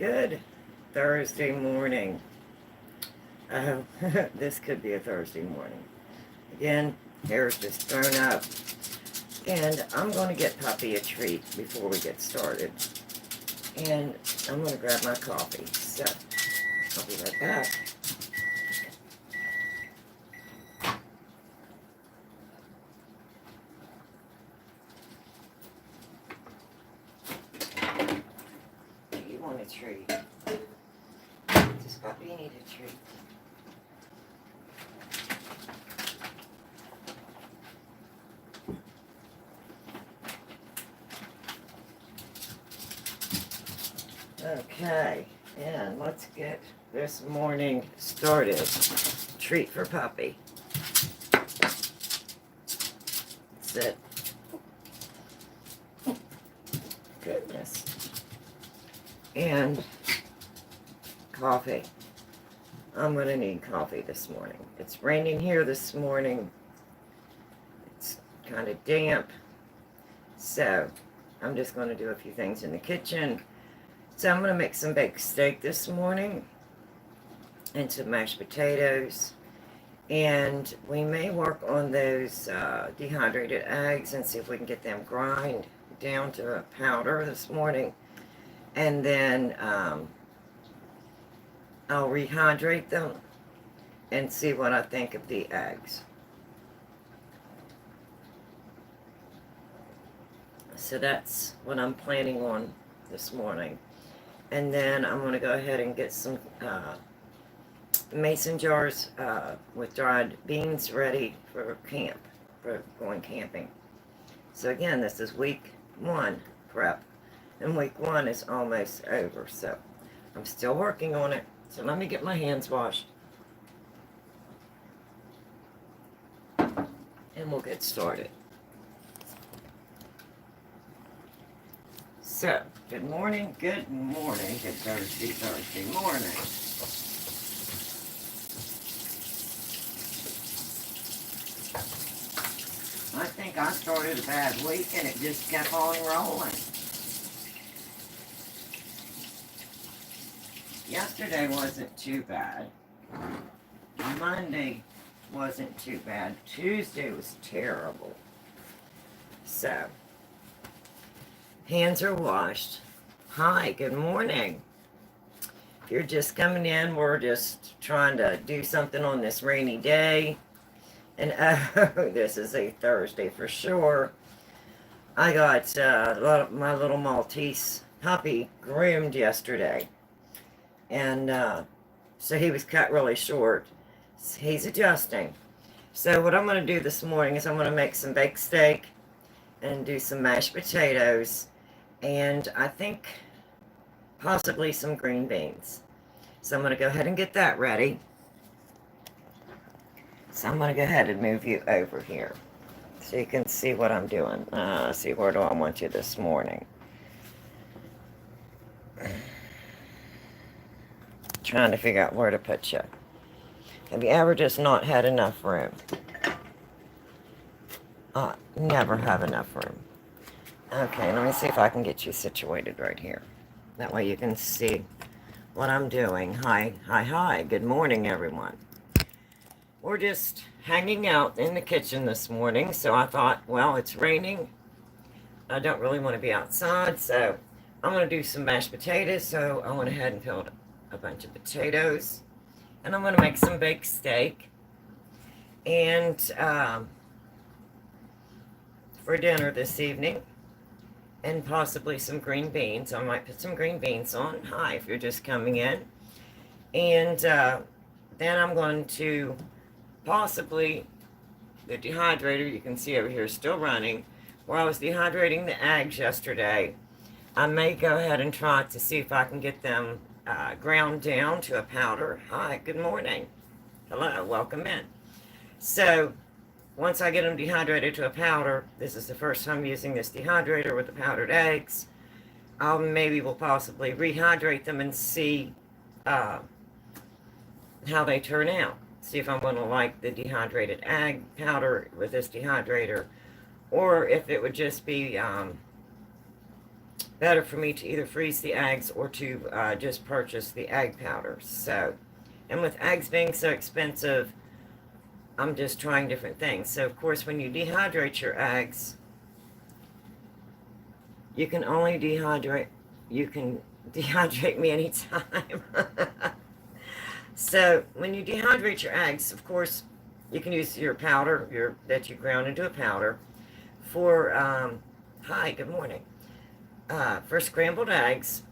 Good Thursday morning. Oh, this could be a Thursday morning. Again, hair's just thrown up. And I'm going to get Puppy a treat before we get started. And I'm going to grab my coffee. So, I'll be right back. Do you want a treat? Does Puppy need a treat? Okay, and let's get this morning started. Treat for Puppy. Sit. Goodness. And coffee. I'm going to need coffee this morning. It's raining here this morning. It's kind of damp. So, I'm just going to do a few things in the kitchen. So I'm going to make some baked steak this morning and some mashed potatoes. And we may work on those dehydrated eggs and see if we can get them grind down to a powder this morning. And then I'll rehydrate them and see what I think of the eggs. So that's what I'm planning on this morning. And then I'm going to go ahead and get some mason jars with dried beans ready for camp, for going camping. So again, this is week 1 prep. And week 1 is almost over. So I'm still working on it. So let me get my hands washed. And we'll get started. So, good morning, good Thursday morning. I think I started a bad week and it just kept on rolling. Yesterday wasn't too bad. Monday wasn't too bad. Tuesday was terrible. So, hands are washed. Hi, good morning. If you're just coming in, we're just trying to do something on this rainy day. And oh, this is a Thursday for sure. I got my little Maltese puppy groomed yesterday. And so he was cut really short. He's adjusting. So what I'm going to do this morning is I'm going to make some baked steak and do some mashed potatoes. And I think possibly some green beans. So I'm going to go ahead and get that ready. So I'm going to go ahead and move you over here so you can see what I'm doing. See, where do I want you this morning? Trying to figure out where to put you. Have you ever just not had enough room? Never have enough room. Okay, let me see if I can get you situated right here. That way you can see what I'm doing. Hi. Good morning, everyone. We're just hanging out in the kitchen this morning, so I thought, well, it's raining. I don't really want to be outside, so I'm going to do some mashed potatoes. So I went ahead and peeled a bunch of potatoes. And I'm going to make some baked steak. And for dinner this evening. And possibly some green beans. I might put some green beans on. Hi, if you're just coming in. And then I'm going to possibly, the dehydrator, you can see over here, is still running. Where I was dehydrating the eggs yesterday, I may go ahead and try to see if I can get them ground down to a powder. Hi, good morning. Hello, welcome in. So, once I get them dehydrated to a powder, this is the first time using this dehydrator with the powdered eggs, I will possibly rehydrate them and see how they turn out. See if I'm going to like the dehydrated egg powder with this dehydrator, or if it would just be better for me to either freeze the eggs or to just purchase the egg powders. So, and with eggs being so expensive, I'm just trying different things. So, of course, when you dehydrate your eggs, you can dehydrate me anytime. So, when you dehydrate your eggs, of course, you can use your powder that you ground into a powder for, hi, good morning, for scrambled eggs,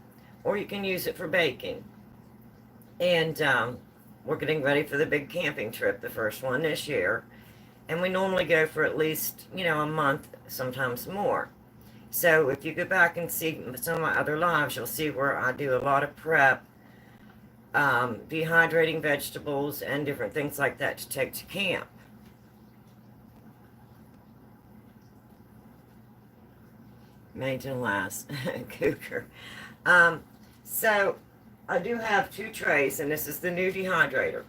or you can use it for baking. And we're getting ready for the big camping trip, the first one this year. And we normally go for at least, a month, sometimes more. So if you go back and see some of my other lives, you'll see where I do a lot of prep, dehydrating vegetables and different things like that to take to camp. Made to last. Cougar. So I do have 2 trays, and this is the new dehydrator.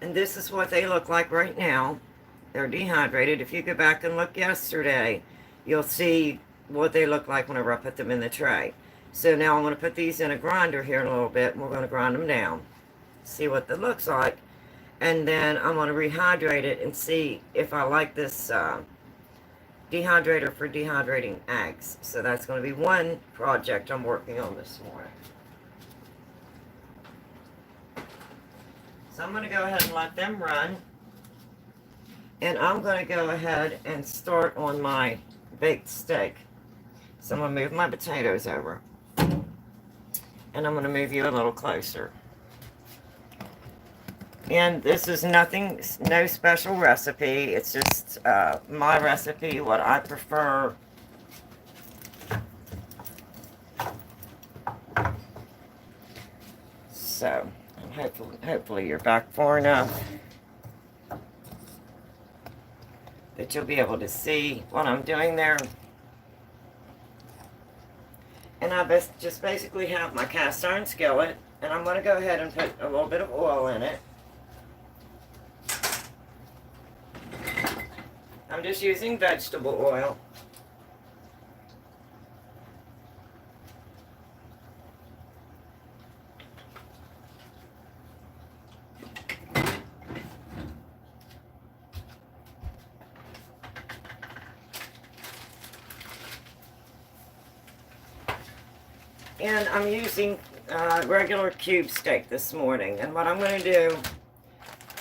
And this is what they look like right now. They're dehydrated. If you go back and look yesterday, you'll see what they look like whenever I put them in the tray. So now I'm going to put these in a grinder here in a little bit, and we're going to grind them down. See what that looks like. And then I'm going to rehydrate it and see if I like this dehydrator for dehydrating eggs. So that's going to be one project I'm working on this morning. So I'm going to go ahead and let them run. And I'm going to go ahead and start on my baked steak. So I'm going to move my potatoes over. And I'm going to move you a little closer. And this is no special recipe. It's just my recipe, what I prefer. So, hopefully you're back far enough that you'll be able to see what I'm doing there. And I just basically have my cast iron skillet, and I'm going to go ahead and put a little bit of oil in it. I'm just using vegetable oil. And I'm using regular cube steak this morning. And what I'm going to do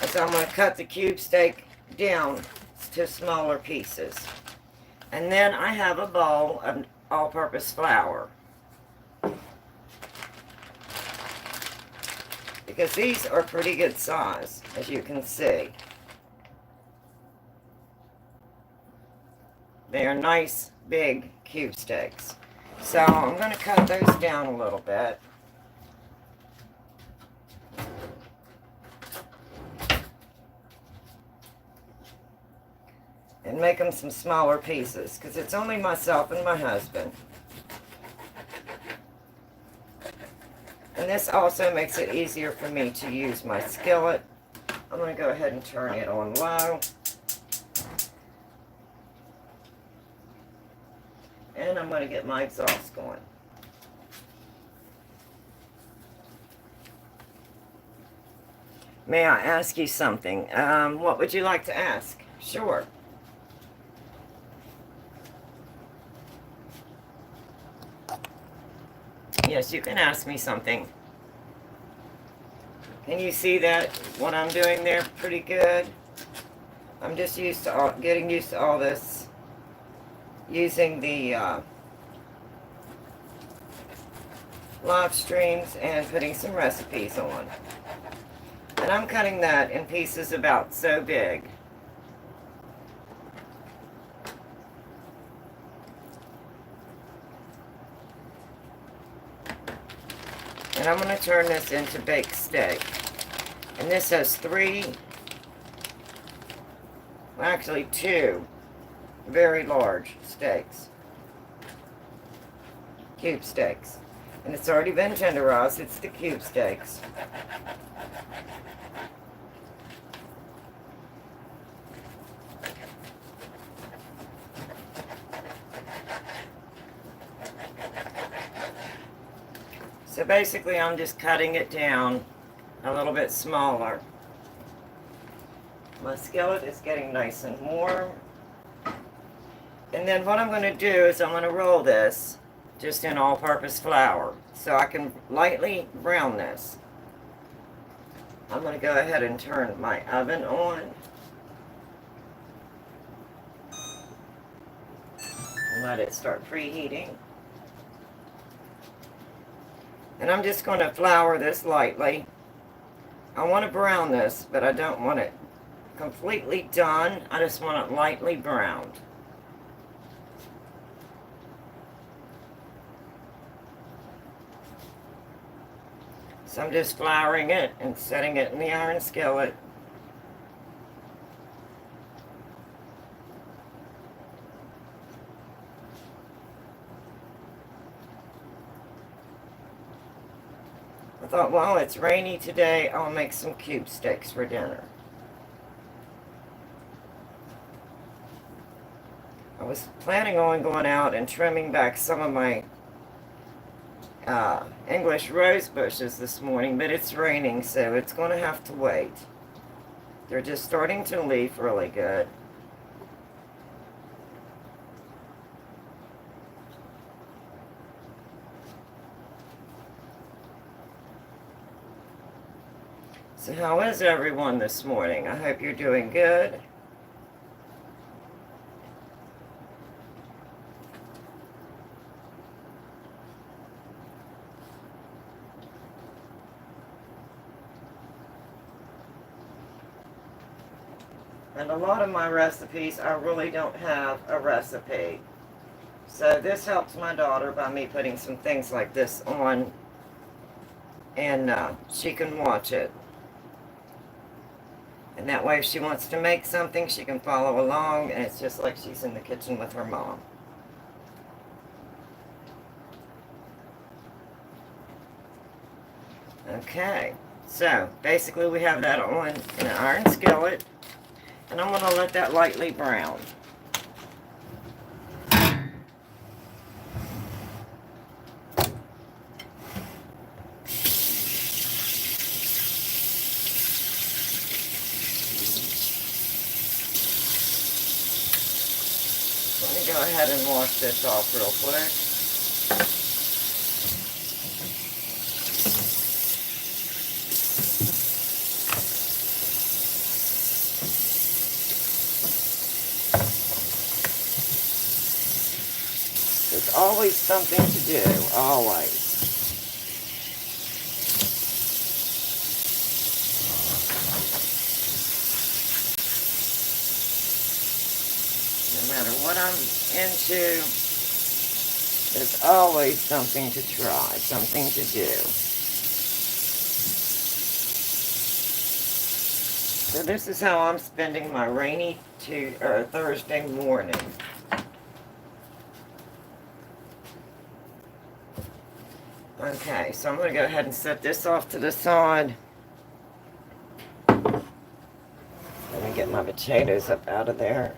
is I'm going to cut the cube steak down to smaller pieces. And then I have a bowl of all-purpose flour. Because these are pretty good size, as you can see. They are nice, big cube steaks. So I'm going to cut those down a little bit. And make them some smaller pieces, because it's only myself and my husband. And this also makes it easier for me to use my skillet. I'm going to go ahead and turn it on low. And I'm going to get my exhaust going. May I ask you something? What would you like to ask? Sure. Yes, you can ask me something. Can you see that, what I'm doing there, pretty good? I'm just getting used to all this. Using the live streams and putting some recipes on. And I'm cutting that in pieces about so big. And I'm going to turn this into baked steak. And this has 2 very large steaks. Cube steaks. And it's already been tenderized. It's the cube steaks. So basically I'm just cutting it down a little bit smaller. My skillet is getting nice and warm. And then what I'm going to do is I'm going to roll this just in all-purpose flour so I can lightly brown this. I'm going to go ahead and turn my oven on. And let it start preheating. And I'm just going to flour this lightly. I want to brown this, but I don't want it completely done. I just want it lightly browned. So I'm just flouring it and setting it in the iron skillet. I thought, well, it's rainy today, I'll make some cube steaks for dinner. I was planning on going out and trimming back some of my English rose bushes this morning, but it's raining, so it's going to have to wait. They're just starting to leaf really good. So how is everyone this morning? I hope you're doing good. And a lot of my recipes, I really don't have a recipe. So this helps my daughter by me putting some things like this on, and she can watch it. And that way if she wants to make something, she can follow along, and it's just like she's in the kitchen with her mom. Okay, so basically we have that on in an iron skillet. And I'm going to let that lightly brown. Let me go ahead and wash this off real quick. There's always something to do, always. No matter what I'm into, there's always something to try, something to do. So this is how I'm spending my rainy Thursday morning. Okay, so I'm going to go ahead and set this off to the side. Let me get my potatoes up out of there.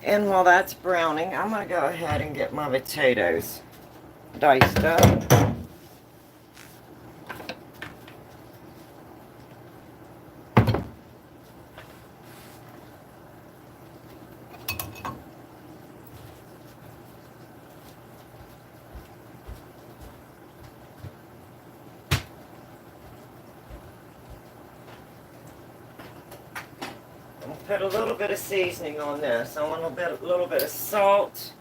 And while that's browning, I'm going to go ahead and get my potatoes diced up. Put a little bit of seasoning on this. I want a little bit of salt,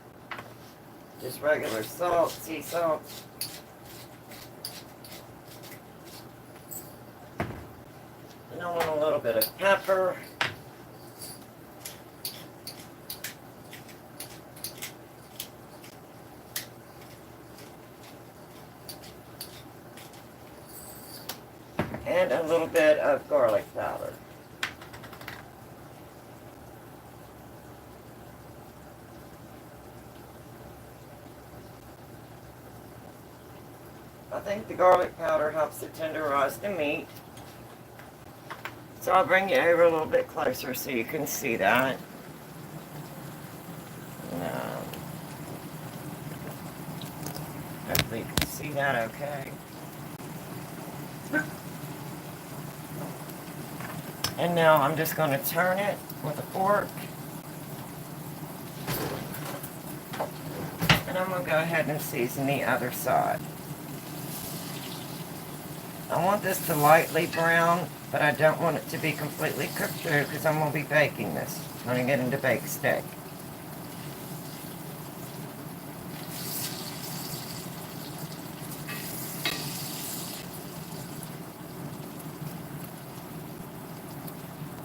just regular salt, sea salt. And I want a little bit of pepper. And a little bit of garlic powder. I think the garlic powder helps to tenderize the meat. So I'll bring you over a little bit closer so you can see that. Hopefully you can see that okay? And now I'm just going to turn it with a fork. And I'm going to go ahead and season the other side. I want this to lightly brown, but I don't want it to be completely cooked through because I'm going to be baking this. I'm going to get into baked steak.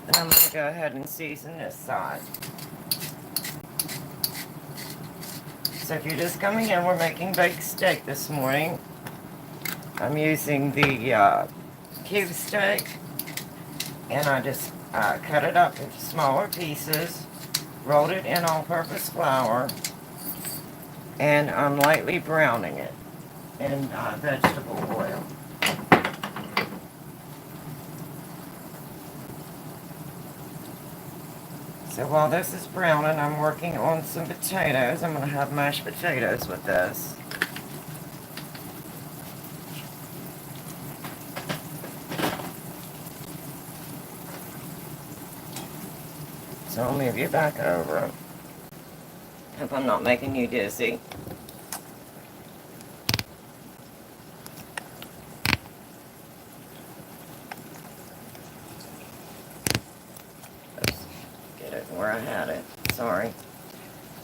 And I'm going to go ahead and season this side. So if you're just coming in, we're making baked steak this morning. I'm using the cube steak, and I just cut it up into smaller pieces, rolled it in all-purpose flour, and I'm lightly browning it in vegetable oil. So while this is browning, I'm working on some potatoes. I'm going to have mashed potatoes with this. So I'll move you back over. Hope I'm not making you dizzy. Oops, get it where I had it. Sorry.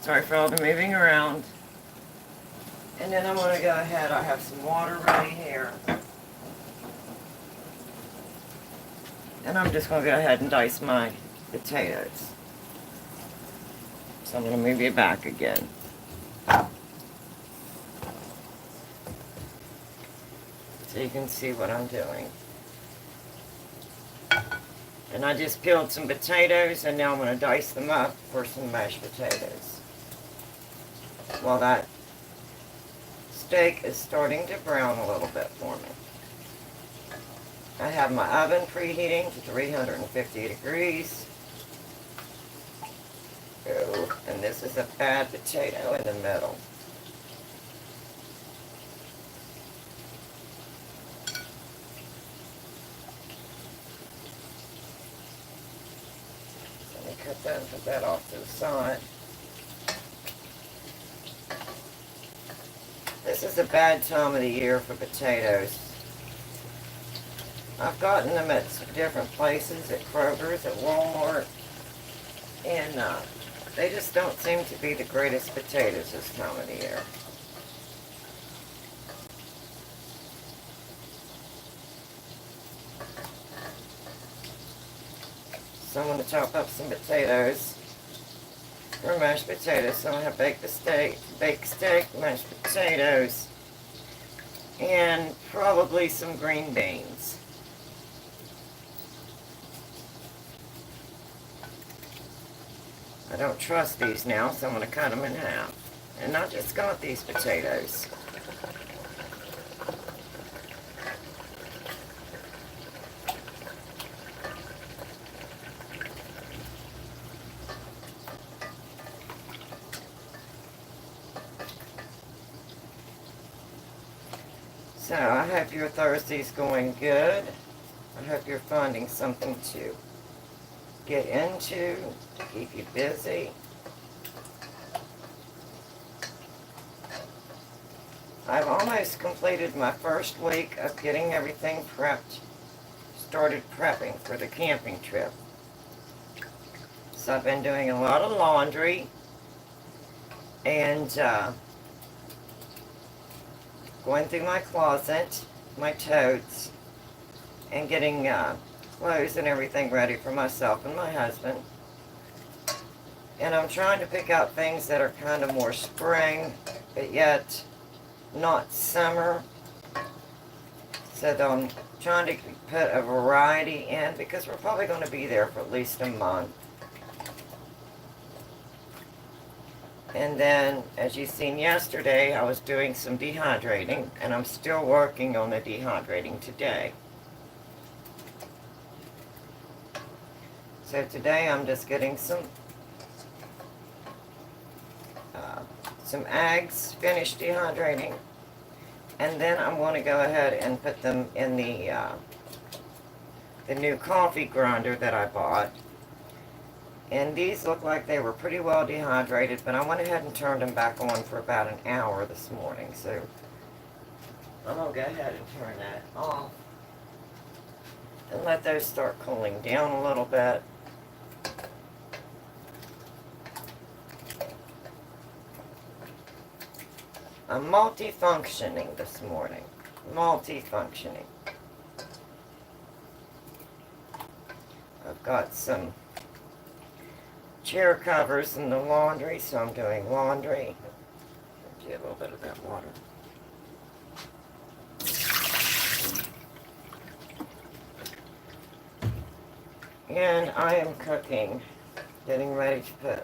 Sorry for all the moving around. And then I'm going to go ahead. I have some water ready here. And I'm just going to go ahead and dice my potatoes. So I'm going to move you back again. So you can see what I'm doing. And I just peeled some potatoes, and now I'm going to dice them up for some mashed potatoes. While that steak is starting to brown a little bit for me. I have my oven preheating to 350 degrees. Oh, and this is a bad potato in the middle. Let me cut that and put that off to the side. This is a bad time of the year for potatoes. I've gotten them at different places, at Kroger's, at Walmart, and they just don't seem to be the greatest potatoes this time of the year. So I'm going to chop up some potatoes for mashed potatoes. So I'm going to have baked steak, mashed potatoes, and probably some green beans. I don't trust these now, so I'm going to cut them in half. And I just got these potatoes. So I hope your Thursday's going good. I hope you're finding something to get into, to keep you busy. I've almost completed my first week of getting everything prepped, started prepping for the camping trip. So I've been doing a lot of laundry and going through my closet, my totes, and getting clothes and everything ready for myself and my husband. And I'm trying to pick out things that are kind of more spring, but yet not summer. So I'm trying to put a variety in because we're probably going to be there for at least a month. And then, as you seen yesterday, I was doing some dehydrating, and I'm still working on the dehydrating today. So today I'm just getting some eggs finished dehydrating, And then I'm going to go ahead and put them in the new coffee grinder that I bought. And these look like they were pretty well dehydrated, but I went ahead and turned them back on for about an hour this morning. So I'm going to go ahead and turn that off and let those start cooling down a little bit. I'm multifunctioning this morning. Multifunctioning. I've got some chair covers in the laundry, so I'm doing laundry. Do a little bit of that water. And I am cooking, getting ready to put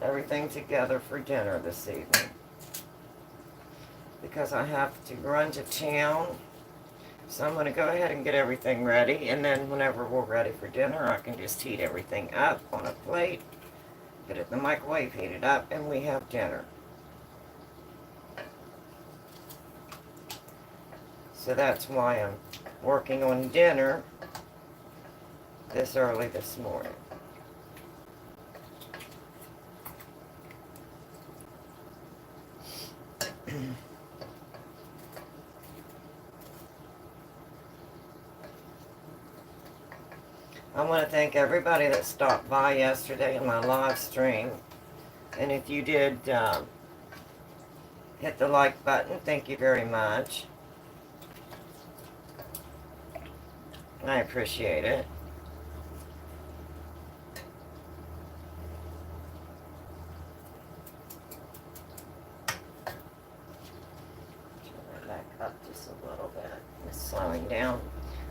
everything together for dinner this evening. Because I have to run to town. So I'm going to go ahead and get everything ready, and then whenever we're ready for dinner, I can just heat everything up on a plate, put it in the microwave, heat it up, and we have dinner. So that's why I'm working on dinner this early this morning. I want to thank everybody that stopped by yesterday in my live stream. And if you did hit the like button, thank you very much. I appreciate it. Turn that back up just a little bit. It's slowing down.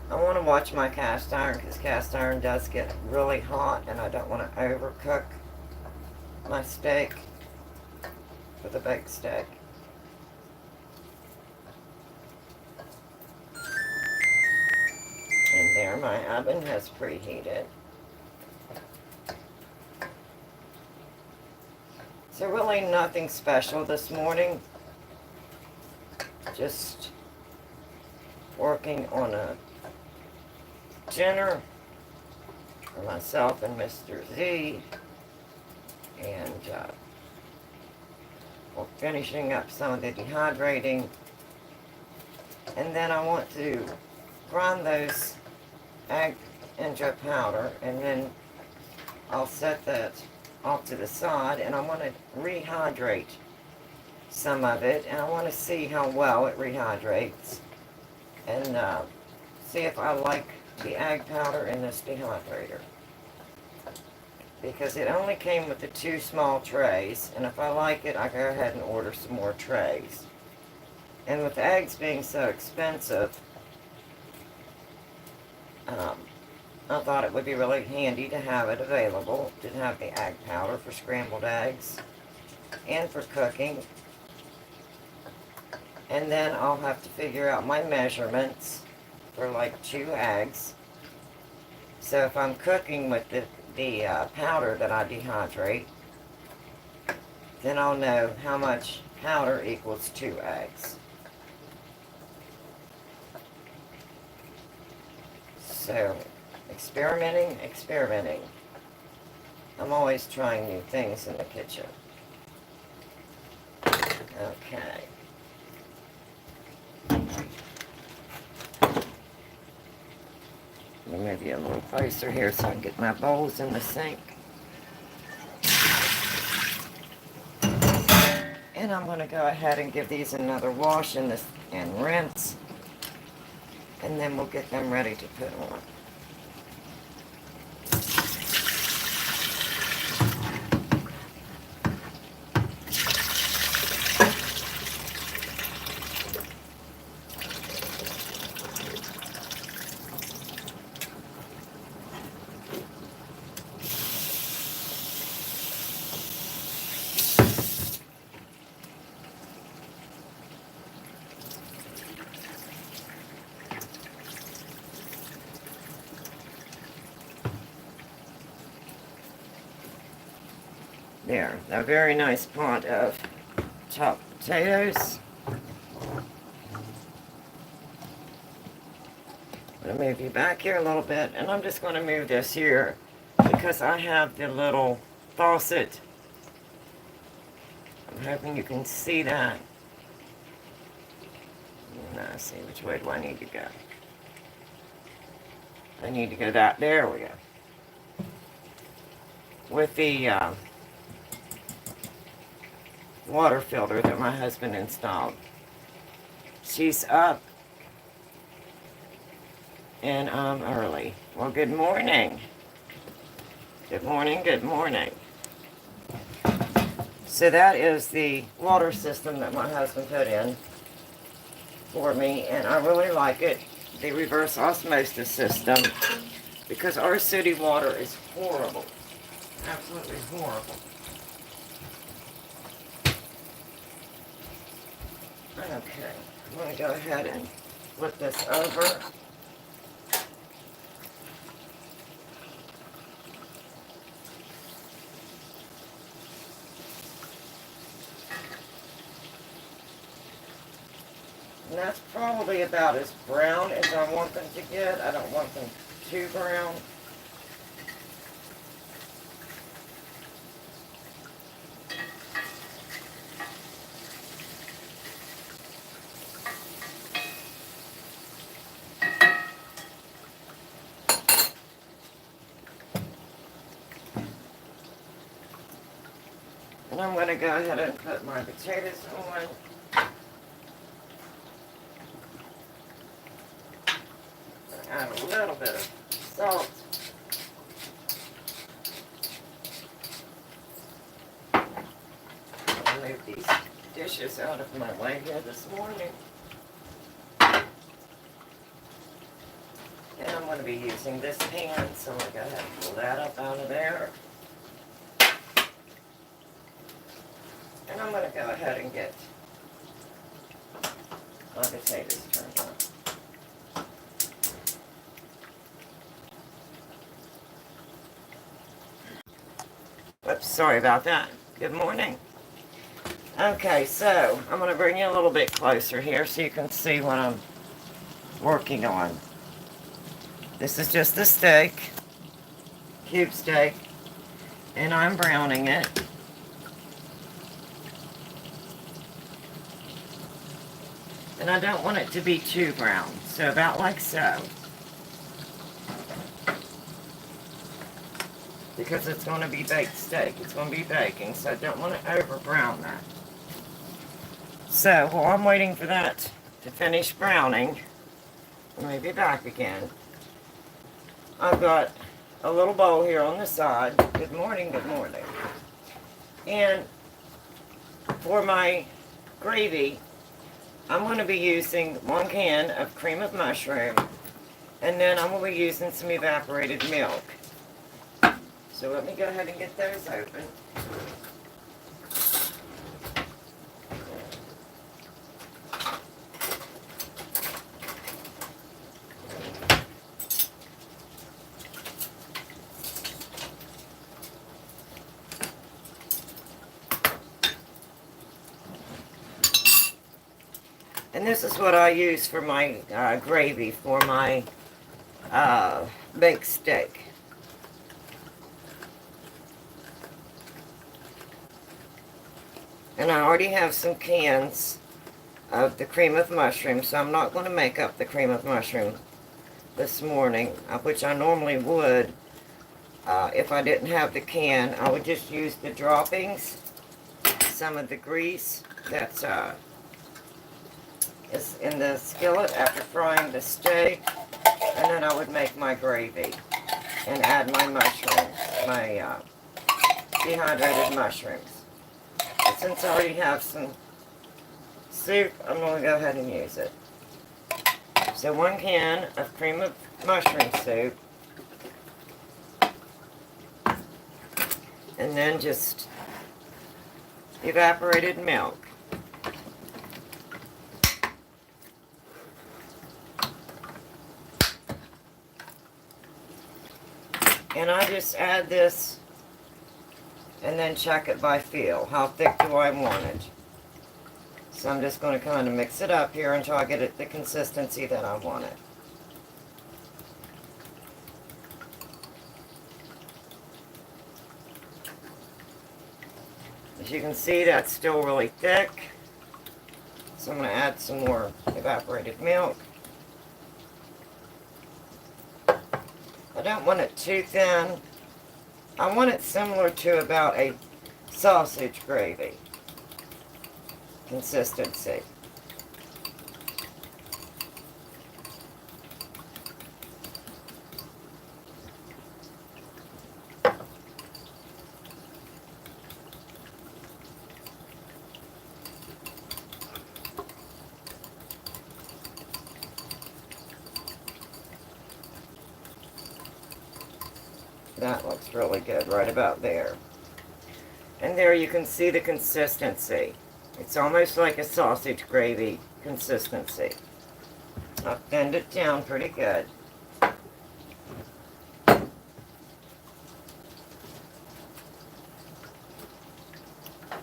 I want to watch my cast iron because cast iron does get really hot, and I don't want to overcook my steak for the baked steak. And there, my oven has preheated. So really nothing special this morning. Just working on a dinner for myself and Mr. Z, and we're finishing up some of the dehydrating, and then I want to grind those egg ginger powder, and then I'll set that off to the side, and I want to rehydrate some of it, and I want to see how well it rehydrates, and see if I like the egg powder in this dehydrator, because it only came with the 2 small trays, and if I like it, I go ahead and order some more trays. And with eggs being so expensive, I thought it would be really handy to have it available, to have the egg powder for scrambled eggs and for cooking. And then I'll have to figure out my measurements for like 2 eggs. So if I'm cooking with the powder that I dehydrate, then I'll know how much powder equals 2 eggs. So, experimenting. I'm always trying new things in the kitchen. Okay. Let me move you a little closer here so I can get my bowls in the sink. And I'm going to go ahead and give these another wash and rinse. And then we'll get them ready to put on. There, a very nice pot of chopped potatoes. I'm going to move you back here a little bit, and I'm just going to move this here because I have the little faucet. I'm hoping you can see that. Now, see, which way do I need to go? I need to go that, there we go. With the water filter that my husband installed. She's up and I'm early. Well, good morning. Good morning, good morning. So that is the water system that my husband put in for me, and I really like it. The reverse osmosis system, because our city water is horrible. Absolutely horrible. Okay, I'm going to go ahead and flip this over. And that's probably about as brown as I want them to get. I don't want them too brown. And I'm going to go ahead and put my potatoes on. Add a little bit of salt. I'll move these dishes out of my way here this morning. And I'm going to be using this pan, so I'm going to go ahead and pull that up out of there. And I'm going to go ahead and get my potatoes turned on. Oops, sorry about that. Good morning. Okay, so I'm going to bring you a little bit closer here so you can see what I'm working on. This is just the steak, cube steak, and I'm browning it. And I don't want it to be too brown, so about like so. Because it's going to be baked steak. It's going to be baking, so I don't want to over brown that. So while I'm waiting for that to finish browning, let me be back again. I've got a little bowl here on the side. Good morning, good morning. And for my gravy, I'm going to be using 1 can of cream of mushroom, and then I'm going to be using some evaporated milk. So let me go ahead and get those open. And this is what I use for my gravy for my baked steak. And I already have some cans of the cream of mushroom, so I'm not going to make up the cream of mushroom this morning, which I normally would. If I didn't have the can, I would just use the droppings, some of the grease that's is in the skillet after frying the steak, and then I would make my gravy and add my mushrooms, my dehydrated mushrooms. But since I already have some soup, I'm going to go ahead and use it. So 1 can of cream of mushroom soup, and then just evaporated milk. And I just add this and then check it by feel. How thick do I want it? So I'm just going to kind of mix it up here until I get it the consistency that I want it. As you can see, that's still really thick. So I'm going to add some more evaporated milk. I don't want it too thin. I want it similar to about a sausage gravy consistency. That looks really good right about there. And there you can see the consistency. It's almost like a sausage gravy consistency. I've thinned it down pretty good.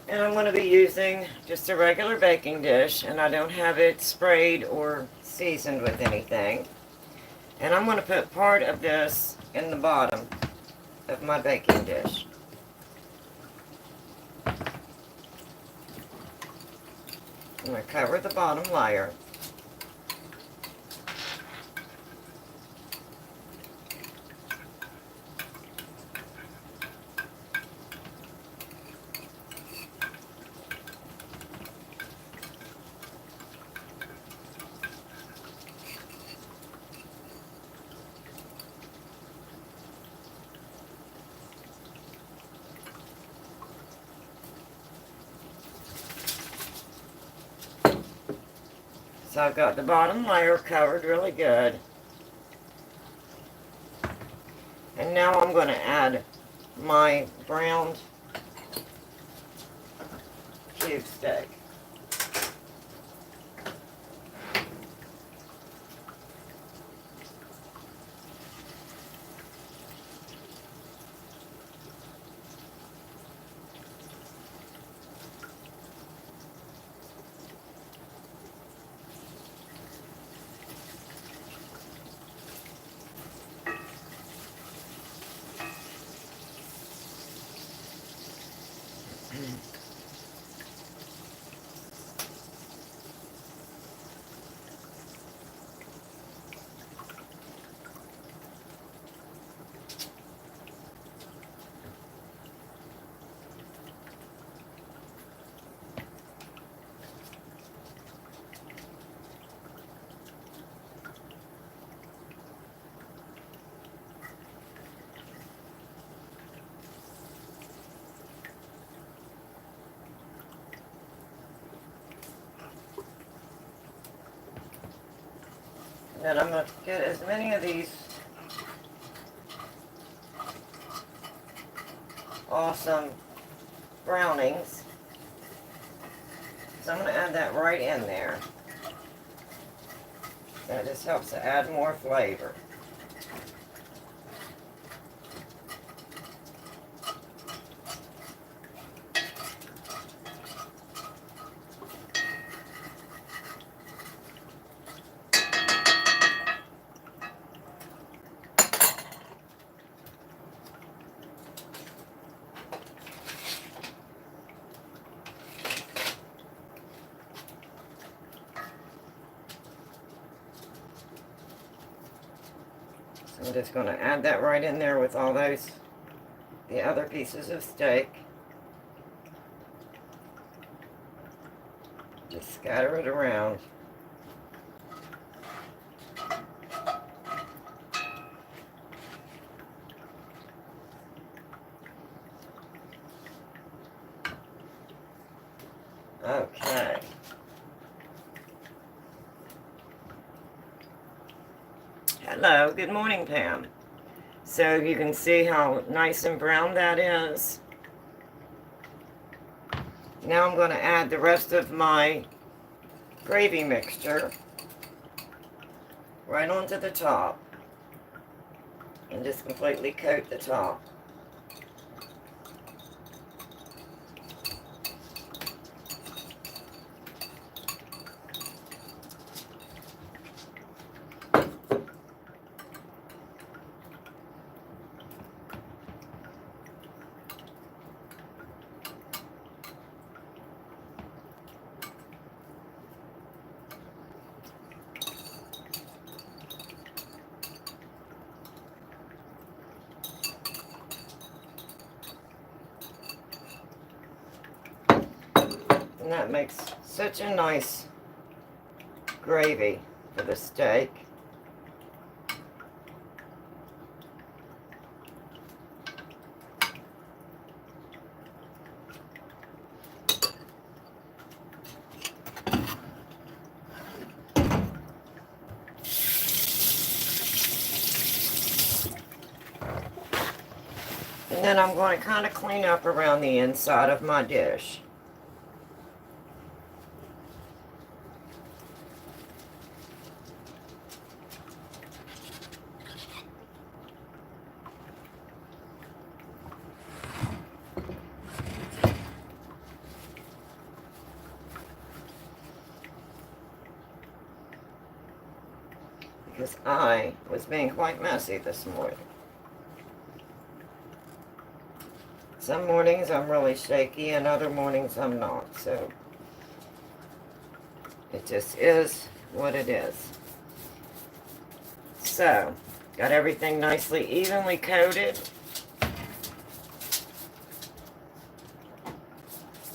And I'm going to be using just a regular baking dish, and I don't have it sprayed or seasoned with anything. And I'm going to put part of this in the bottom of my baking dish. I'm going to cover the bottom layer. So I've got the bottom layer covered really good. And now I'm going to add my browned cube steak. Then I'm going to get as many of these awesome brownings. So I'm going to add that right in there. That just helps to add more flavor. I'm just going to add that right in there with all those, the other pieces of steak. Just scatter it around. Okay. Hello, good morning, Pam. So you can see how nice and brown that is. Now I'm going to add the rest of my gravy mixture right onto the top and just completely coat the top. And that makes such a nice gravy for the steak. And then I'm going to kind of clean up around the inside of my dish. Because I was being quite messy this morning. Some mornings I'm really shaky and other mornings I'm not, so it just is what it is. So, got everything nicely evenly coated.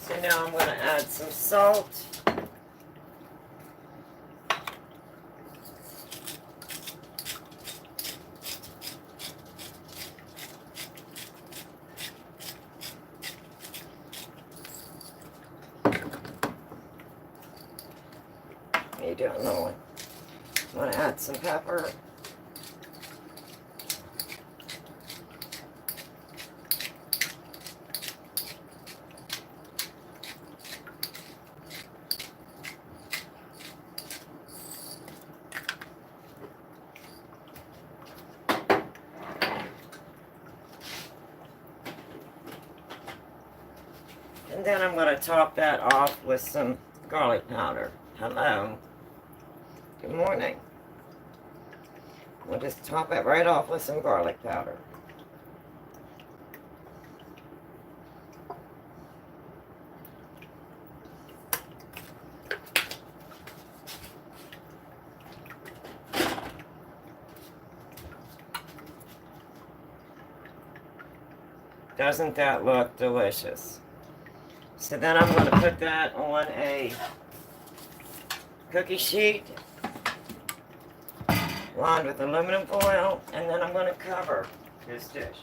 So now I'm going to add some salt. You don't know. I'm going to add some pepper. And then I'm going to top that off with some garlic powder. Hello. Good morning. We'll just top it right off with some garlic powder. Doesn't that look delicious? So then I'm going to put that on a cookie sheet lined with aluminum foil, and then I'm going to cover this dish.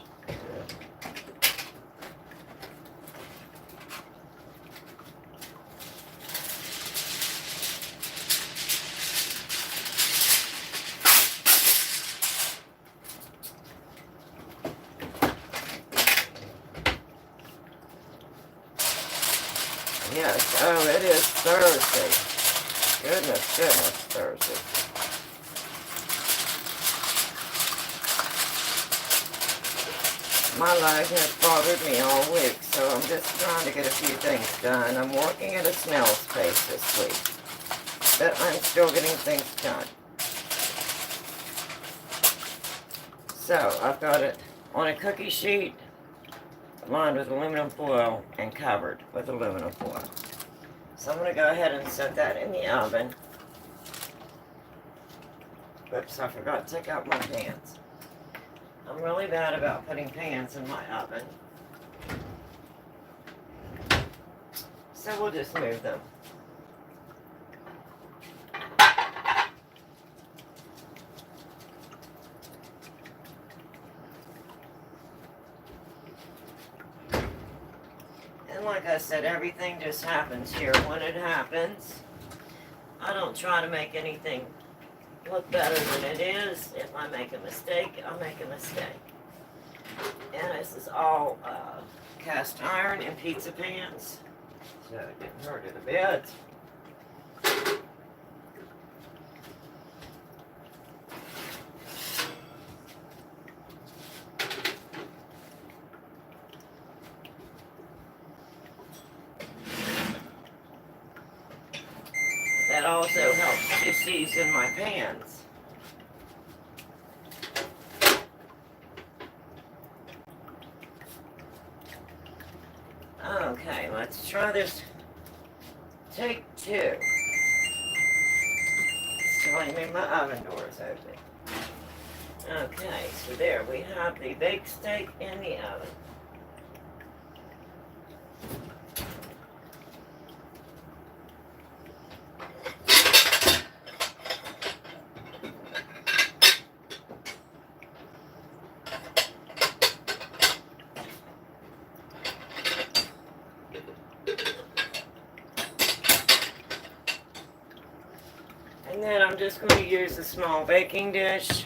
Yes, oh, it is Thursday. Goodness, Thursday. My leg has bothered me all week, so I'm just trying to get a few things done. I'm working at a snail's pace this week, but I'm still getting things done. So, I've got it on a cookie sheet, lined with aluminum foil, and covered with aluminum foil. So I'm going to go ahead and set that in the oven. Oops, I forgot to take out my pans. I'm really bad about putting pans in my oven. So we'll just move them. And like I said, everything just happens here when it happens. I don't try to make anything look better than it is. If I make a mistake, I'll make a mistake. And this is all cast iron and pizza pans, so it didn't hurt it a bit. That also helps to season my pans. Okay, let's try this. Take two. It's telling me my oven door is open. Okay, so there we have the baked steak in the oven. then I'm just going to use a small baking dish.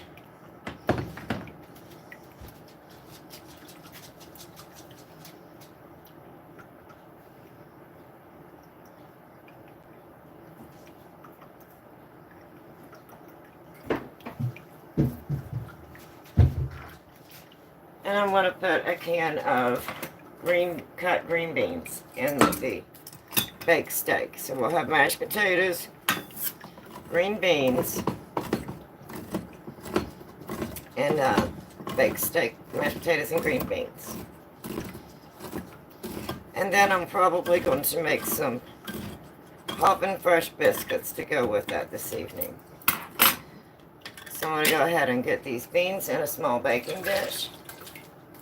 And I'm going to put a can of cut green beans in the baked steak. So we'll have mashed potatoes, green beans, and baked steak, mashed potatoes and green beans. And then I'm probably going to make some Poppin' Fresh biscuits to go with that this evening. So I'm going to go ahead and get these beans in a small baking dish.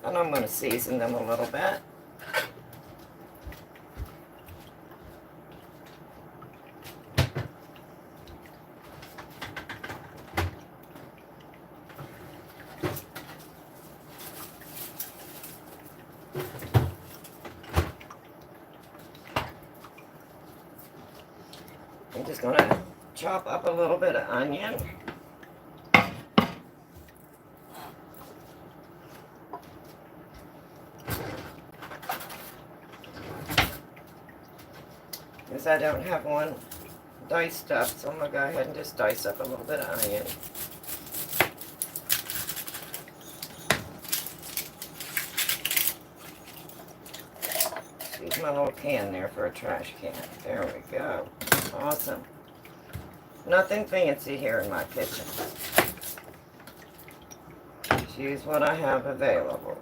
And I'm going to season them a little bit. I'm just going to chop up a little bit of onion. Because I don't have one diced up, so I'm going to go ahead and just dice up a little bit of onion. Use my little can there for a trash can. There we go. Awesome. Nothing fancy here in my kitchen. Just use what I have available.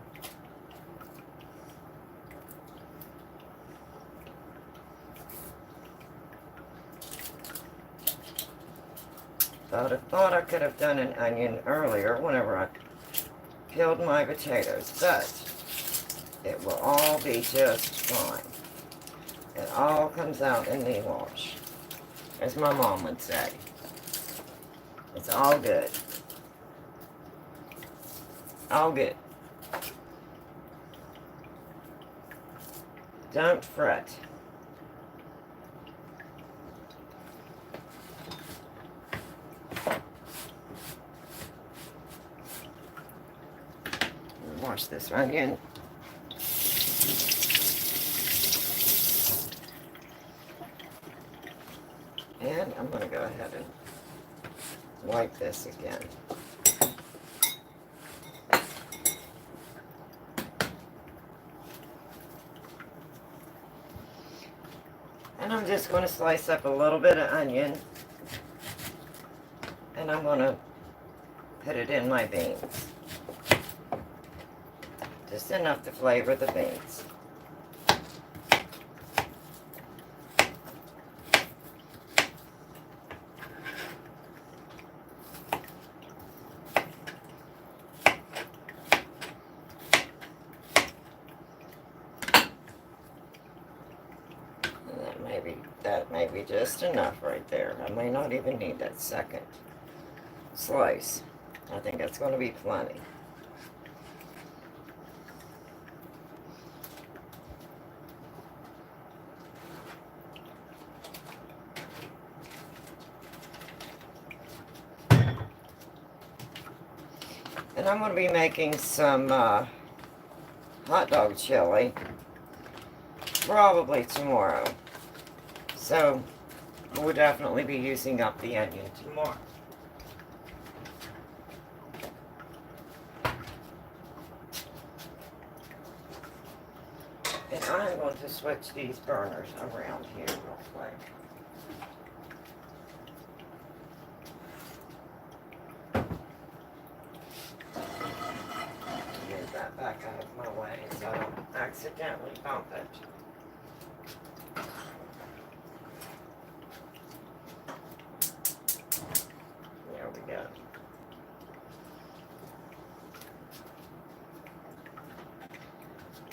I thought I could have done an onion earlier whenever I peeled my potatoes, but it will all be just fine. It all comes out in the wash, as my mom would say. It's all good. All good. Don't fret. Wash this onion. And I'm going to go ahead and wipe this again. And I'm just going to slice up a little bit of onion. And I'm going to put it in my beans. Just enough to flavor the beans. That may be just enough right there. I may not even need that second slice. I think that's going to be plenty. And I'm going to be making some hot dog chili probably tomorrow. So we'll definitely be using up the onion tomorrow. And I'm going to switch these burners around here real quick. Move that back out of my way so I don't accidentally bump it. There we go.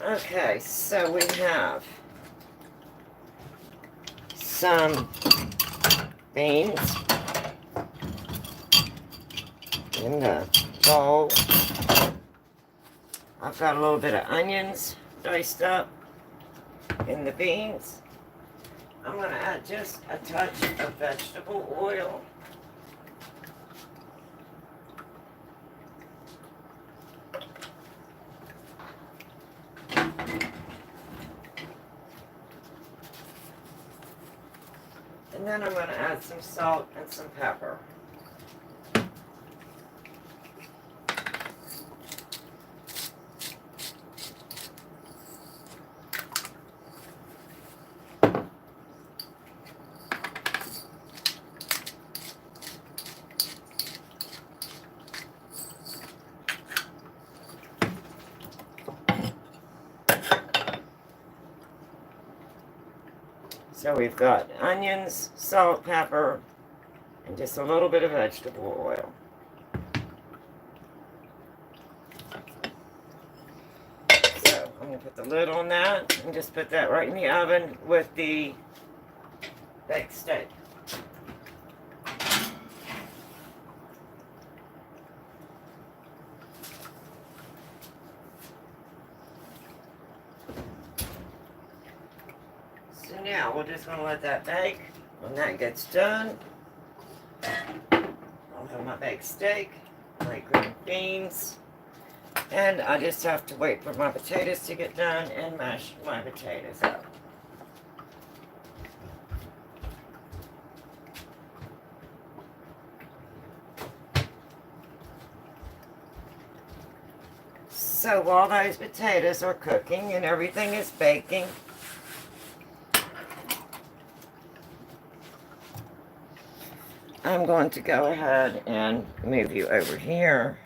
Okay, so we have some beans in the bowl. I've got a little bit of onions diced up in the beans. I'm going to add just a touch of vegetable oil. And then I'm going to add some salt and some pepper. So we've got onions, salt, pepper, and just a little bit of vegetable oil. So I'm going to put the lid on that and just put that right in the oven with the baked steak. So now we're just going to let that bake. When that gets done, I'll have my baked steak, my green beans, and I just have to wait for my potatoes to get done and mash my potatoes up. So while those potatoes are cooking and everything is baking, I'm going to go ahead and move you over here.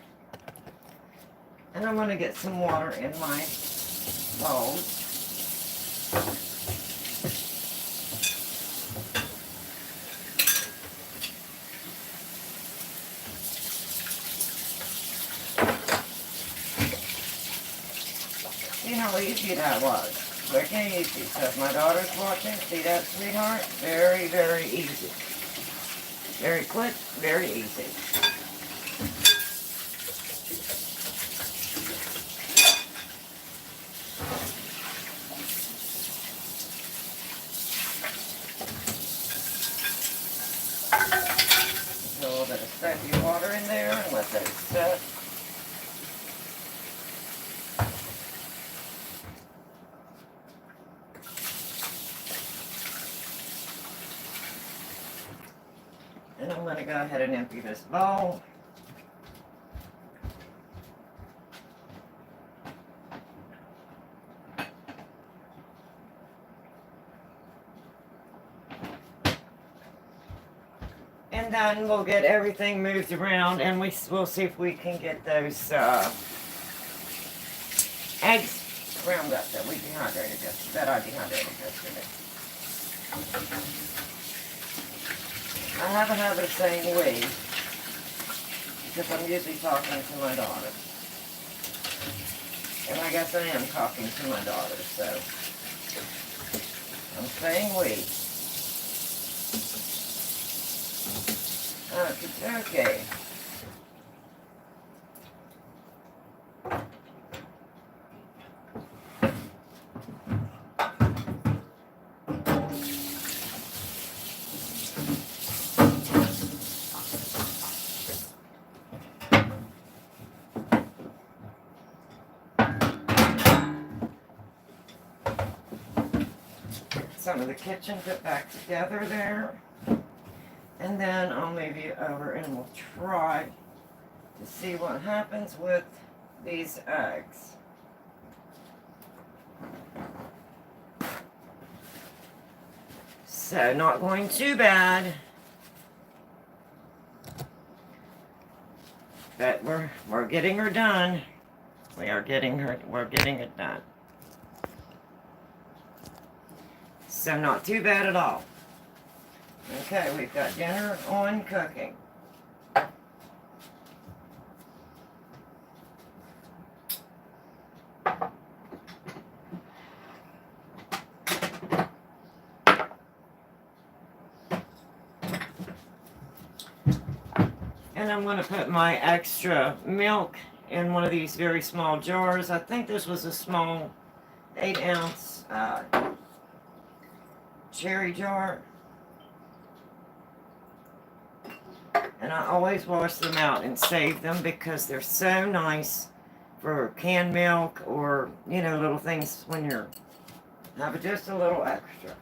And I'm going to get some water in my bowl. See how easy that was. Quick and easy. So if my daughter's watching, see that, sweetheart? Very, very easy. Very quick, very easy. Put a little bit of soapy water in there and let those set. And I'm going to go ahead and empty this bowl. And then we'll get everything moved around and we'll see if we can get those eggs ground up that I dehydrated yesterday. I have a habit of saying we, because I'm usually talking to my daughter. And I guess I am talking to my daughter, so I'm saying we. Okay. Some of the kitchen put back together there. And then I'll move you over and we'll try to see what happens with these eggs. So not going too bad. But we're getting her done. We're getting it done. So not too bad at all. Okay, we've got dinner on cooking. And I'm going to put my extra milk in one of these very small jars. I think this was a small 8-ounce cherry jar. And I always wash them out and save them because they're so nice for canned milk or, you know, little things when you're having just a little extra.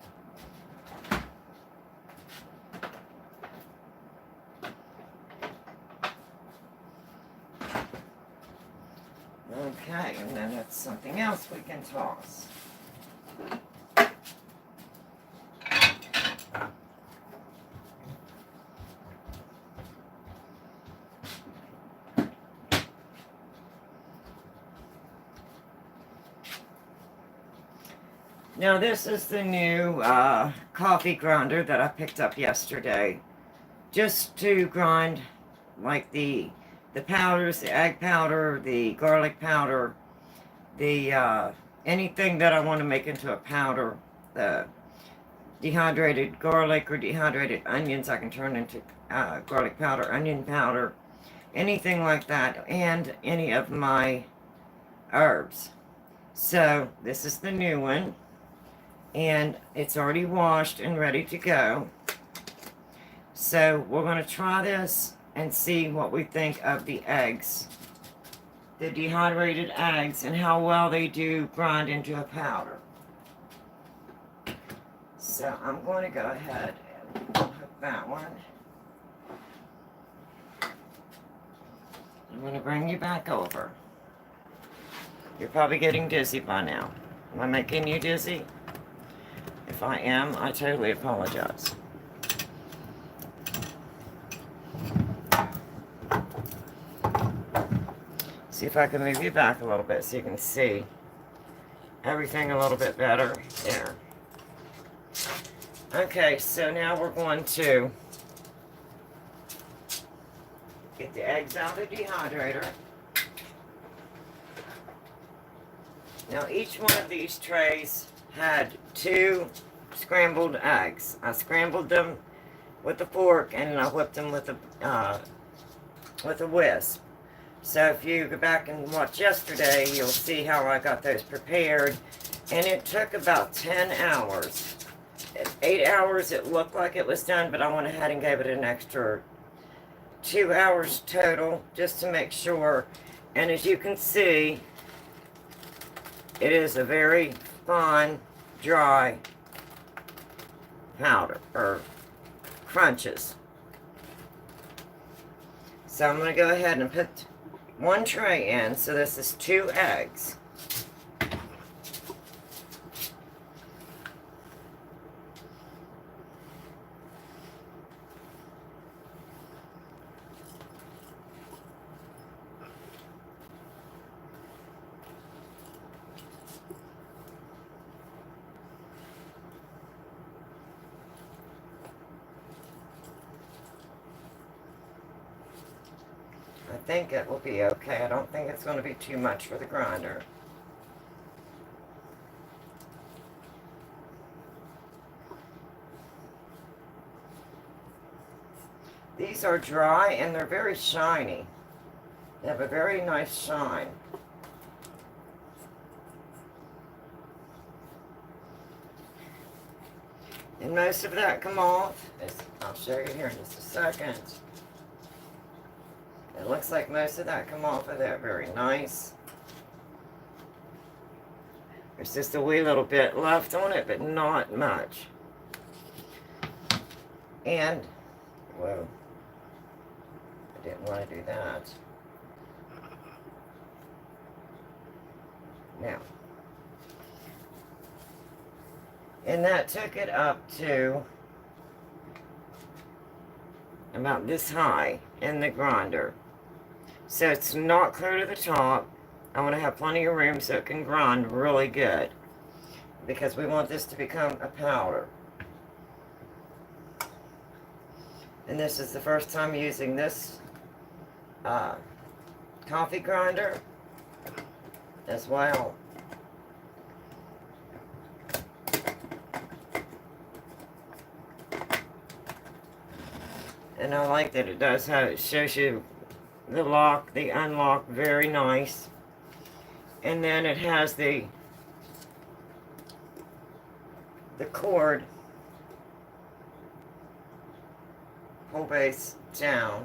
Okay, and then that's something else we can toss. Now this is the new coffee grinder that I picked up yesterday. Just to grind like the powders, the egg powder, the garlic powder, the anything that I want to make into a powder. The dehydrated garlic or dehydrated onions I can turn into garlic powder, onion powder, anything like that, and any of my herbs. So this is the new one, and it's already washed and ready to go. So we're going to try this and see what we think of the eggs, the dehydrated eggs, and how well they do grind into a powder. So I'm going to go ahead and hook that one. I'm going to bring you back over. You're probably getting dizzy by now. Am I making you dizzy? If I am, I totally apologize. See if I can move you back a little bit so you can see everything a little bit better. There. Okay, so now we're going to get the eggs out of the dehydrator. Now each one of these trays had 2 scrambled eggs. I scrambled them with a fork and I whipped them with a whisk. So if you go back and watch yesterday, you'll see how I got those prepared. And it took about 10 hours. At 8 hours it looked like it was done, but I went ahead and gave it an extra 2 hours total just to make sure. And as you can see, it is a very fine, dry powder, or crunches. So I'm going to go ahead and put 1 tray in. So this is 2 eggs. I think it will be okay. I don't think it's going to be too much for the grinder. These are dry and they're very shiny. They have a very nice shine. And most of that come off. I'll show you here in just a second. It looks like most of that come off of there. Very nice. There's just a wee little bit left on it, but not much. And, whoa, I didn't want to do that. Now, and that took it up to about this high in the grinder. So it's not clear to the top. I want to have plenty of room so it can grind really good, because we want this to become a powder. And this is the first time using this coffee grinder as well. And I like that it does how it shows you the lock, the unlock, very nice. And then it has the cord, pull base down.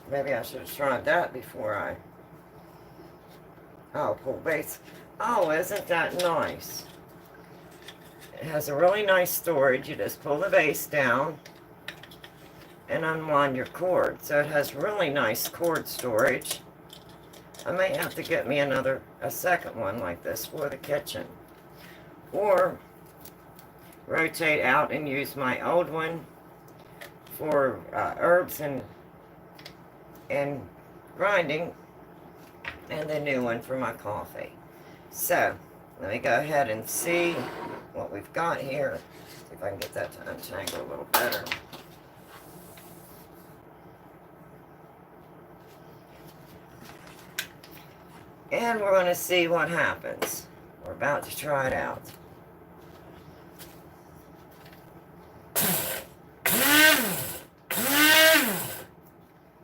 Maybe I should have tried that before oh, pull base. Oh, isn't that nice? It has a really nice storage. You just pull the base down and unwind your cord. So it has really nice cord storage. I may have to get me a second one like this for the kitchen. Or rotate out and use my old one for herbs and grinding, and the new one for my coffee. So let me go ahead and see what we've got here. See if I can get that to untangle a little better. And we're going to see what happens. We're about to try it out.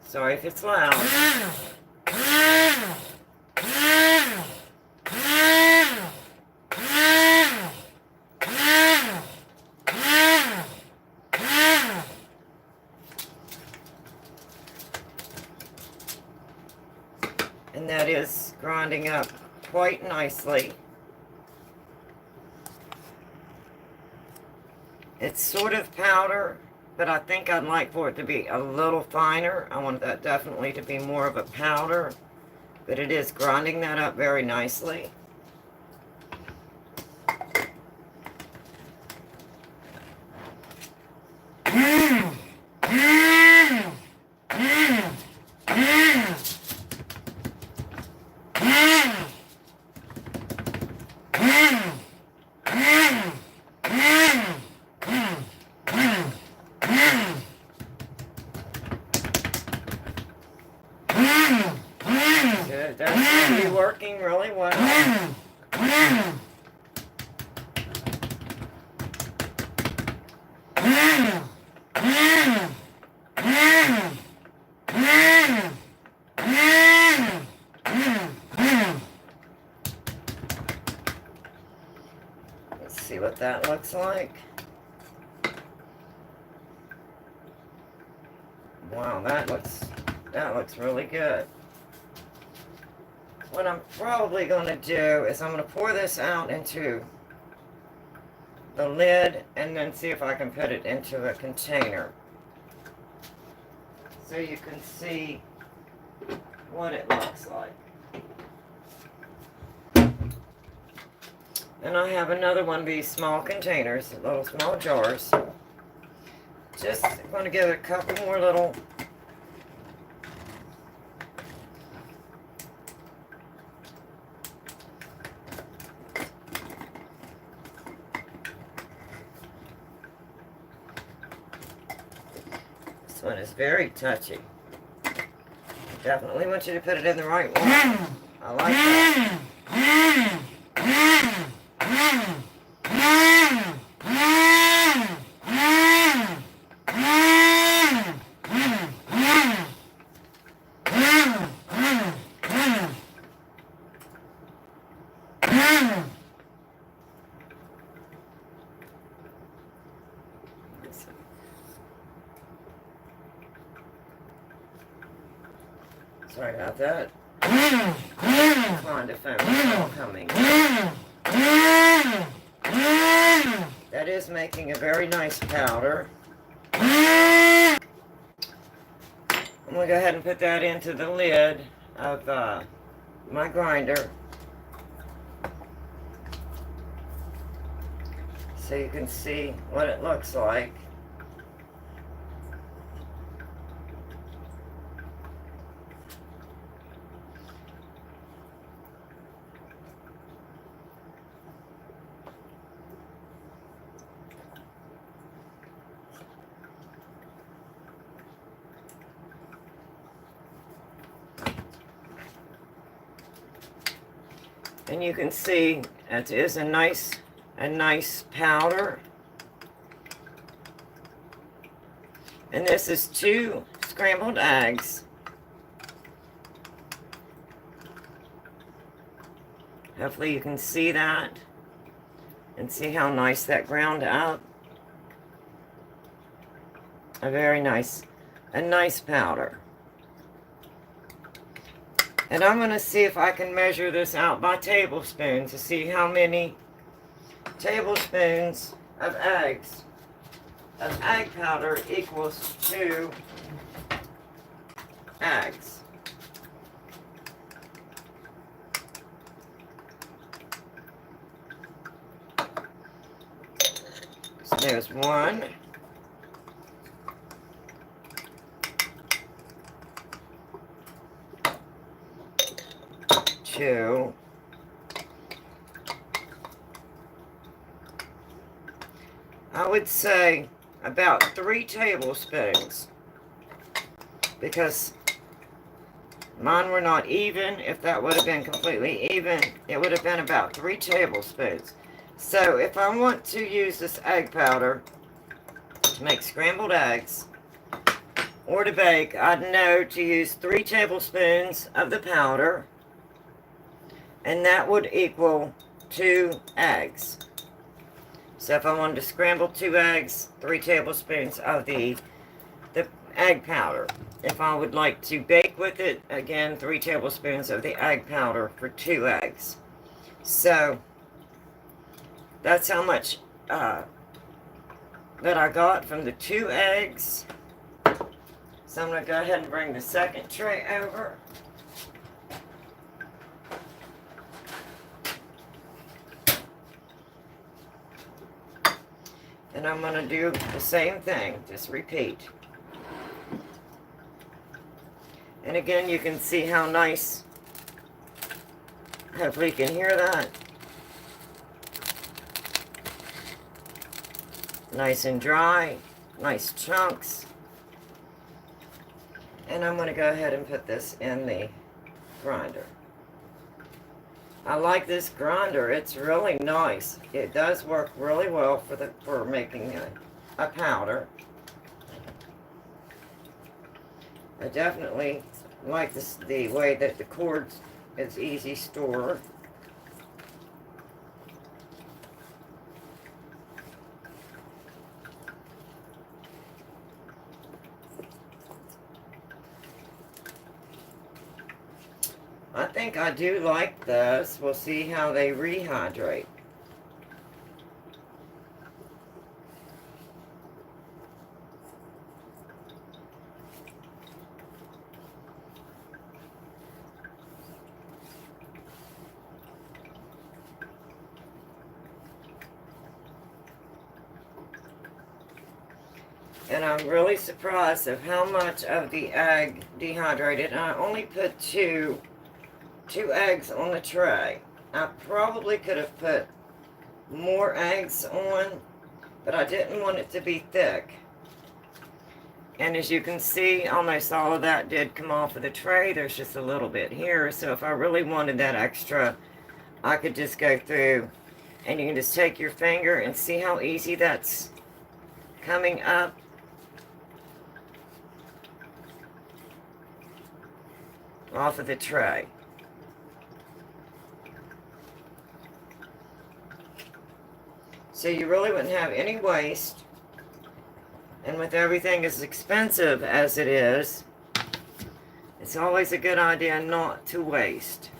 Sorry if it's loud. And that is grinding up quite nicely. It's sort of powder, but I think I'd like for it to be a little finer. I want that definitely to be more of a powder, but it is grinding that up very nicely. Good, that's really working really well. Let's see what that looks like. Wow, that looks really good. What I'm probably going to do is I'm going to pour this out into the lid and then see if I can put it into a container so you can see what it looks like. And I have another one of these small containers, little small jars. Just going to give it a couple more little This one is very touchy. Definitely want you to put it in the right one. I like that. Sorry about that. Kind of foam all coming. That is making a very nice powder. I'm going to go ahead and put that into the lid of my grinder so you can see what it looks like. And you can see it is a nice powder. And this is 2 scrambled eggs. Hopefully you can see that and see how nice that ground out. A nice powder. And I'm going to see if I can measure this out by tablespoons to see how many tablespoons of eggs. Of egg powder equals 2 eggs. So there's 1, 2, I would say about 3 tablespoons, because mine were not even. If that would have been completely even, it would have been about 3 tablespoons. So if I want to use this egg powder to make scrambled eggs or to bake, I'd know to use 3 tablespoons of the powder, and that would equal 2 eggs. So if I wanted to scramble 2 eggs, 3 tablespoons of the egg powder. If I would like to bake with it, again, 3 tablespoons of the egg powder for 2 eggs. So that's how much that I got from the 2 eggs. So I'm going to go ahead and bring the second tray over. And I'm going to do the same thing, just repeat. And again, you can see how nice, hopefully you can hear that. Nice and dry, nice chunks. And I'm going to go ahead and put this in the grinder. I like this grinder. It's really nice. It does work really well for making a powder. I definitely like the way that the cord is easy stored. I think I do like this. We'll see how they rehydrate. And I'm really surprised of how much of the egg dehydrated. I only put two eggs on the tray. I probably could have put more eggs on, but I didn't want it to be thick. And as you can see, almost all of that did come off of the tray. There's just a little bit here. So if I really wanted that extra, I could just go through, and you can just take your finger and see how easy that's coming up. Off of the tray. So you really wouldn't have any waste. And with everything as expensive as it is, it's always a good idea not to waste.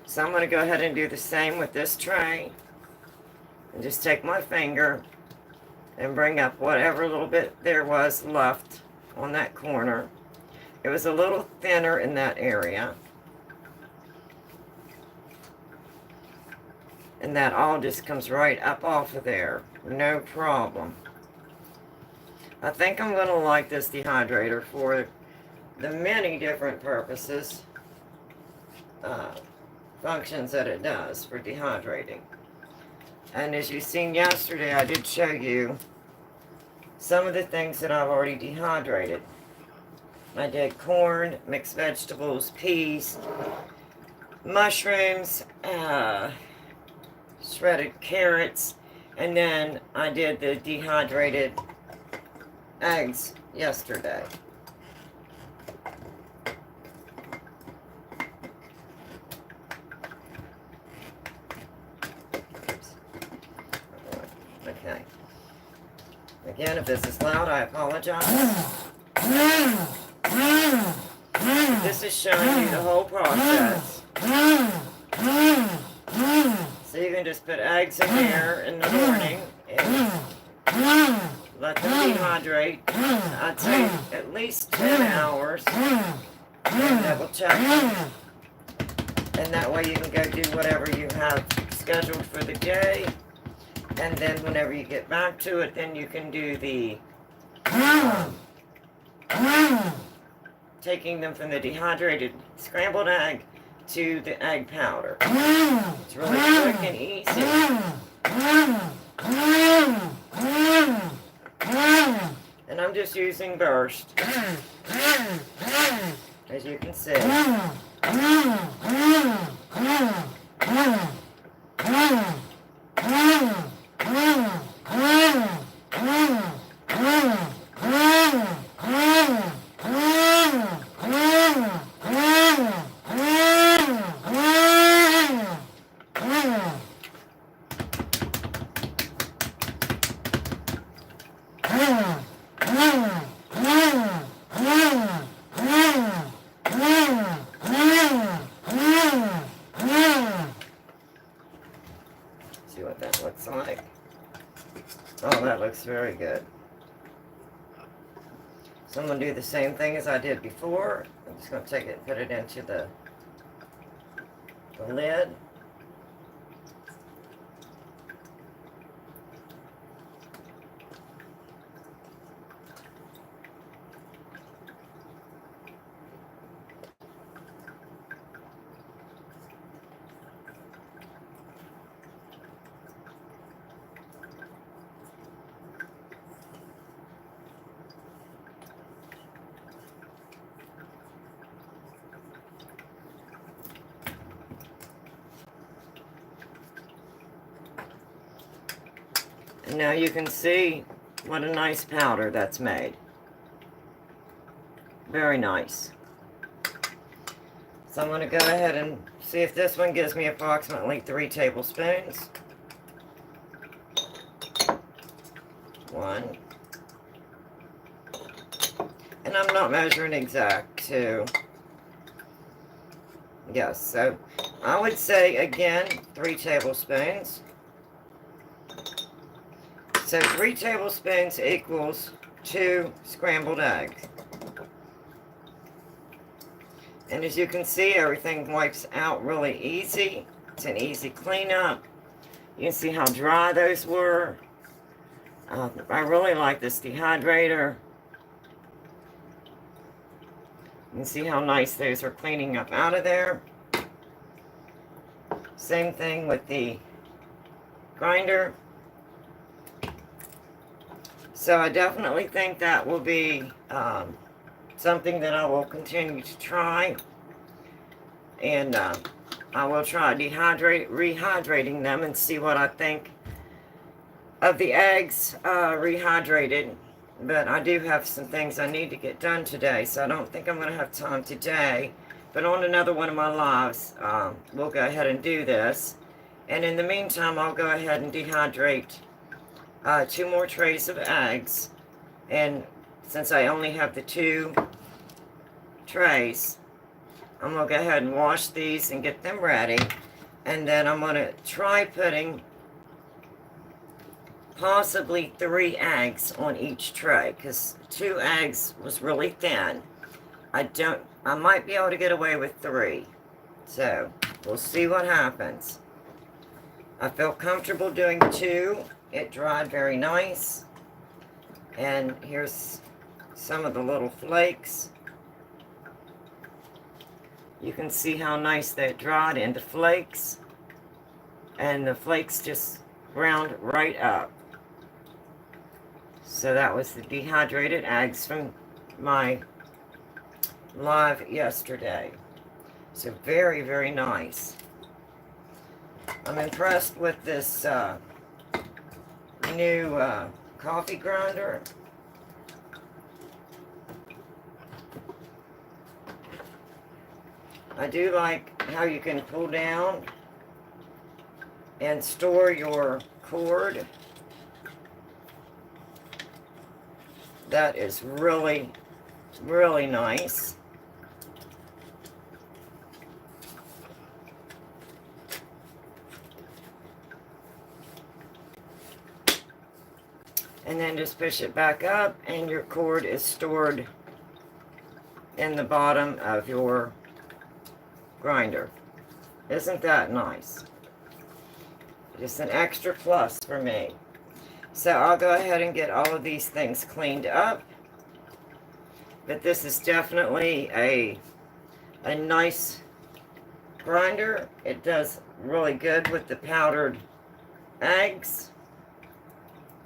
So I'm going to go ahead and do the same with this tray. And just take my finger and bring up whatever little bit there was left on that corner. It was a little thinner in that area. And that all just comes right up off of there. No problem. I think I'm going to like this dehydrator for the many different purposes, functions that it does for dehydrating. And as you've seen yesterday, I did show you some of the things that I've already dehydrated. I did corn, mixed vegetables, peas, mushrooms, shredded carrots, and then I did the dehydrated eggs yesterday. Okay. Again, if this is loud, I apologize. This is showing you the whole process. So you can just put eggs in there in the morning and let them dehydrate. I'd say at least 10 hours. And double check. And that way you can go do whatever you have scheduled for the day. And then whenever you get back to it, then you can do the taking them from the dehydrated scrambled egg to the egg powder. It's really quick and easy. And I'm just using Burst, as you can see. See what that looks like. Oh, that looks very good. So I'm going to do the same thing as I did before. I'm just going to take it and put it into the lid. And now you can see what a nice powder that's made. Very nice. So I'm going to go ahead and see if this one gives me approximately 3 tablespoons. 1. And I'm not measuring exact, too. Yes, so I would say, again, 3 tablespoons. So 3 tablespoons equals 2 scrambled eggs. And as you can see, everything wipes out really easy. It's an easy cleanup. You can see how dry those were. I really like this dehydrator. You can see how nice those are cleaning up out of there. Same thing with the grinder. So I definitely think that will be something that I will continue to try. And I will try rehydrating them and see what I think of the eggs rehydrated. But I do have some things I need to get done today, so I don't think I'm going to have time today. But on another one of my lives, we'll go ahead and do this. And in the meantime, I'll go ahead and dehydrate 2 more trays of eggs. And since I only have the 2 trays, I'm going to go ahead and wash these and get them ready. And then I'm going to try putting possibly 3 eggs on each tray, because 2 eggs was really thin. I might be able to get away with 3. So we'll see what happens. I felt comfortable doing 2. It dried very nice. And here's some of the little flakes. You can see how nice they dried into flakes. And the flakes just ground right up. So that was the dehydrated eggs from my live yesterday. So very, very nice. I'm impressed with this new coffee grinder. I do like how you can pull down and store your cord. That is really, really nice. And then just push it back up and your cord is stored in the bottom of your grinder. Isn't that nice? Just an extra plus for me. So I'll go ahead and get all of these things cleaned up. But this is definitely a nice grinder. It does really good with the powdered eggs.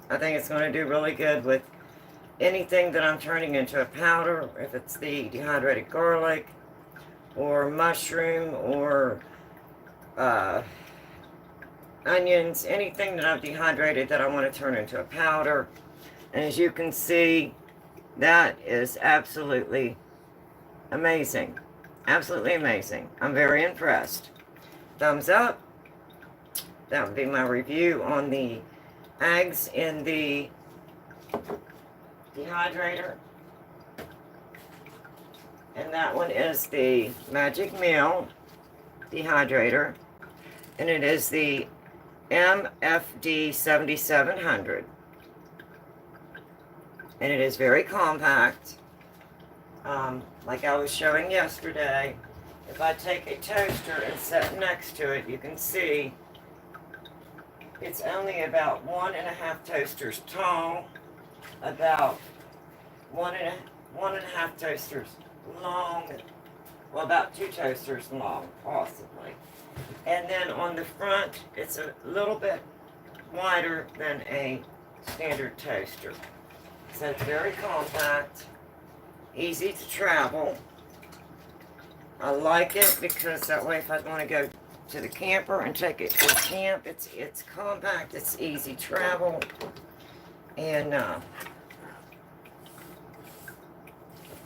I think it's going to do really good with anything that I'm turning into a powder, if it's the dehydrated garlic or mushroom or onions, anything that I've dehydrated that I want to turn into a powder. And as you can see, that is absolutely amazing. Absolutely amazing. I'm very impressed. Thumbs up. That would be my review on the eggs in the dehydrator. And that one is the Magic Meal dehydrator. And it is the MFD 7700. And it is very compact. Like I was showing yesterday, if I take a toaster and set next to it, you can see it's only about 1.5 toasters tall, about one and a half toasters long, well, about 2 toasters long, possibly. And then on the front, it's a little bit wider than a standard toaster. So it's very compact, easy to travel. I like it because that way if I want to go to the camper and take it to camp, it's compact, it's easy travel. And of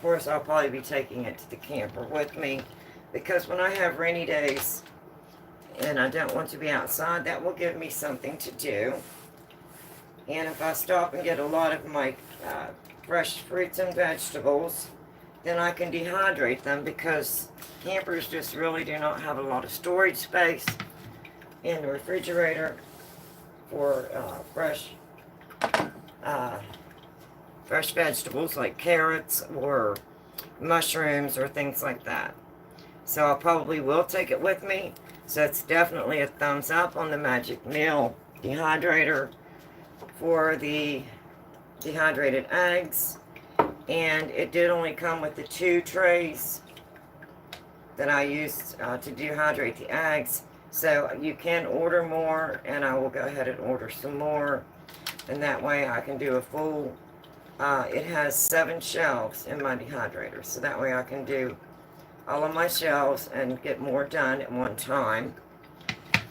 course I'll probably be taking it to the camper with me, because when I have rainy days and I don't want to be outside, that will give me something to do. And if I stop and get a lot of my fresh fruits and vegetables, then I can dehydrate them, because campers just really do not have a lot of storage space in the refrigerator for fresh vegetables like carrots or mushrooms or things like that. So I probably will take it with me. So it's definitely a thumbs up on the Magic Meal dehydrator for the dehydrated eggs. And it did only come with the 2 trays that I used to dehydrate the eggs. So you can order more, and I will go ahead and order some more. And that way I can do a full, it has 7 shelves in my dehydrator. So that way I can do all of my shelves and get more done at one time.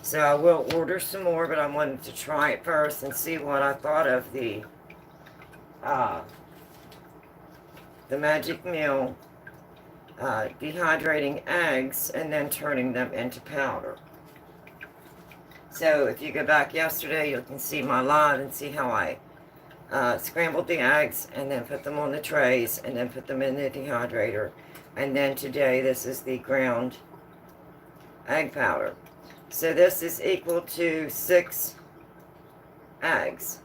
So I will order some more, but I wanted to try it first and see what I thought of the Magic Meal dehydrating eggs and then turning them into powder. So if you go back yesterday, you can see my live and see how I scrambled the eggs and then put them on the trays and then put them in the dehydrator. And then today, this is the ground egg powder. So this is equal to 6 eggs.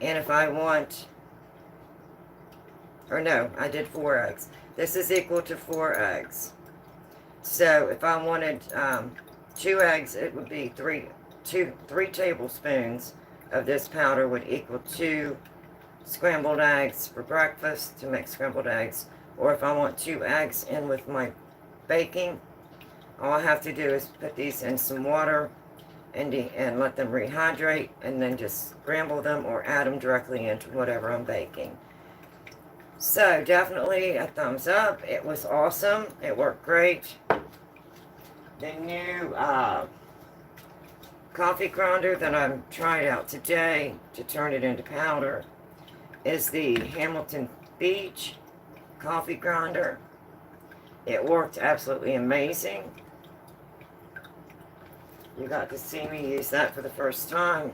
And if I want, or no, I did 4 eggs. This is equal to 4 eggs. So if I wanted 2 eggs, it would be 3 tablespoons of this powder would equal 2 scrambled eggs for breakfast, to make scrambled eggs. Or if I want 2 eggs in with my baking, all I have to do is put these in some water and let them rehydrate, and then just scramble them or add them directly into whatever I'm baking. So definitely a thumbs up. It was awesome. It worked great. The new coffee grinder that I'm trying out today to turn it into powder is the Hamilton Beach coffee grinder. It worked absolutely amazing. You got to see me use that for the first time.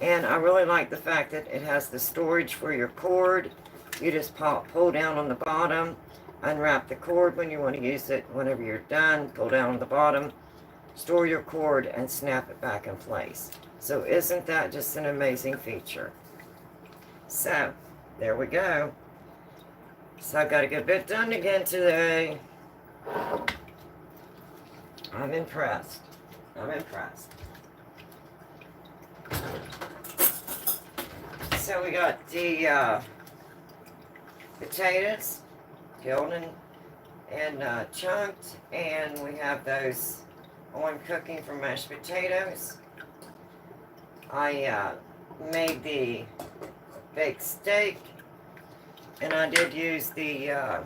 And I really like the fact that it has the storage for your cord. You just pull down on the bottom, unwrap the cord when you want to use it. Whenever you're done, pull down on the bottom, store your cord, and snap it back in place. So isn't that just an amazing feature? So, there we go. So I got a good bit done again today. I'm impressed. I'm impressed. So we got the potatoes peeled and chunked, and we have those on cooking for mashed potatoes. I made the baked steak, and I did use the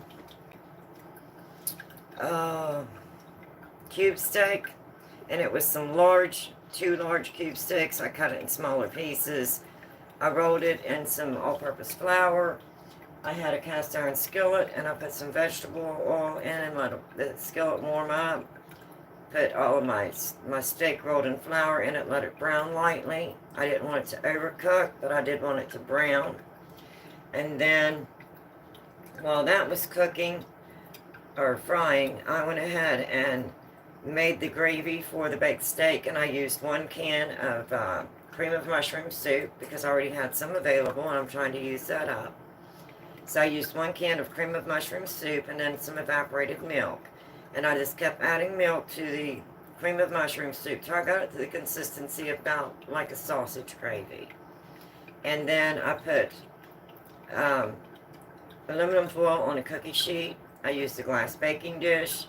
cube steak, and it was some two large cube steaks. I cut it in smaller pieces. I rolled it in some all-purpose flour. I had a cast iron skillet, and I put some vegetable oil in and let the skillet warm up. Put all of my steak rolled in flour in it, let it brown lightly. I didn't want it to overcook, but I did want it to brown. And then, while that was cooking, or frying, I went ahead and made the gravy for the baked steak, and I used 1 can of cream of mushroom soup because I already had some available and I'm trying to use that up. So I used 1 can of cream of mushroom soup and then some evaporated milk. And I just kept adding milk to the cream of mushroom soup till I got it to the consistency about like a sausage gravy. And then I put aluminum foil on a cookie sheet. I used a glass baking dish.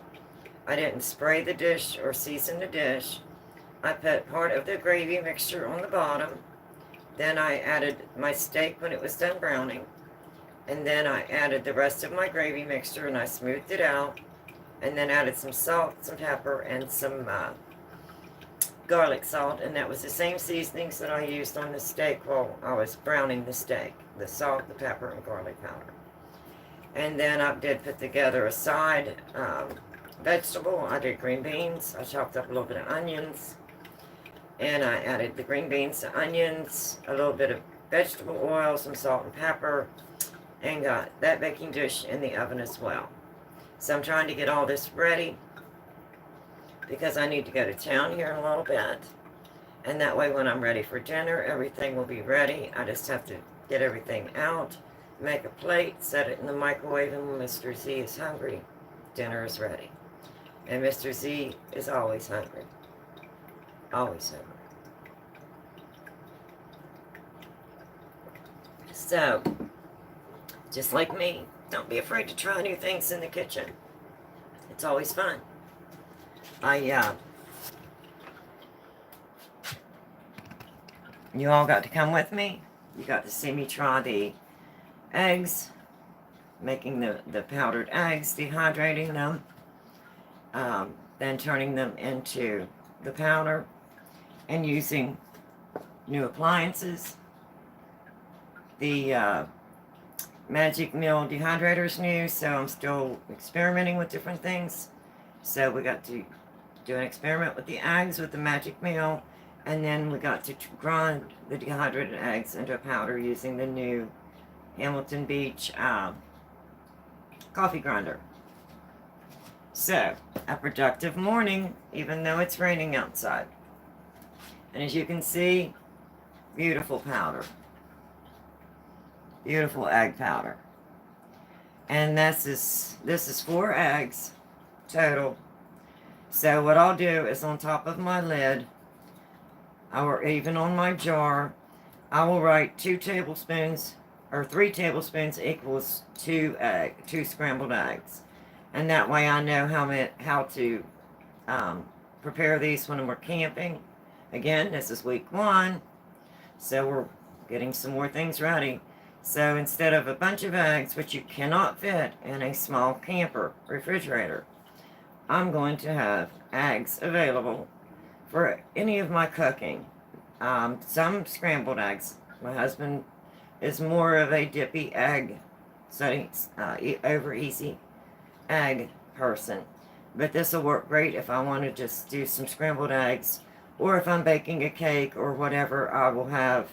I didn't spray the dish or season the dish. I put part of the gravy mixture on the bottom. Then I added my steak when it was done browning. And then I added the rest of my gravy mixture and I smoothed it out. And then added some salt, some pepper, and some garlic salt. And that was the same seasonings that I used on the steak while I was browning the steak. The salt, the pepper, and garlic powder. And then I did put together a side vegetable. I did green beans. I chopped up a little bit of onions. And I added the green beans, the onions, a little bit of vegetable oil, some salt and pepper, and got that baking dish in the oven as well. So I'm trying to get all this ready because I need to go to town here in a little bit. And that way when I'm ready for dinner, everything will be ready. I just have to get everything out, make a plate, set it in the microwave, and when Mr. Z is hungry, dinner is ready. And Mr. Z is always hungry. Always hungry. So, just like me, don't be afraid to try new things in the kitchen. It's always fun. You all got to come with me. You got to see me try the eggs, making the powdered eggs, dehydrating them, then turning them into the powder, and using new appliances. The Magic Meal dehydrator is new, so I'm still experimenting with different things. So we got to do an experiment with the eggs with the Magic Meal, and then we got to grind the dehydrated eggs into a powder using the new Hamilton Beach coffee grinder. So, a productive morning, even though it's raining outside. And as you can see, beautiful powder. Beautiful egg powder. And this is 4 eggs total. So what I'll do is on top of my lid, or even on my jar, I will write 2 tablespoons or 3 tablespoons equals 2 scrambled eggs. And that way I know how to prepare these when we're camping. Again, this is week 1, so we're getting some more things ready. So instead of a bunch of eggs, which you cannot fit in a small camper refrigerator, I'm going to have eggs available for any of my cooking. Some scrambled eggs. My husband is more of a dippy egg, so over easy egg person. But this will work great if I want to just do some scrambled eggs, or if I'm baking a cake or whatever. I will have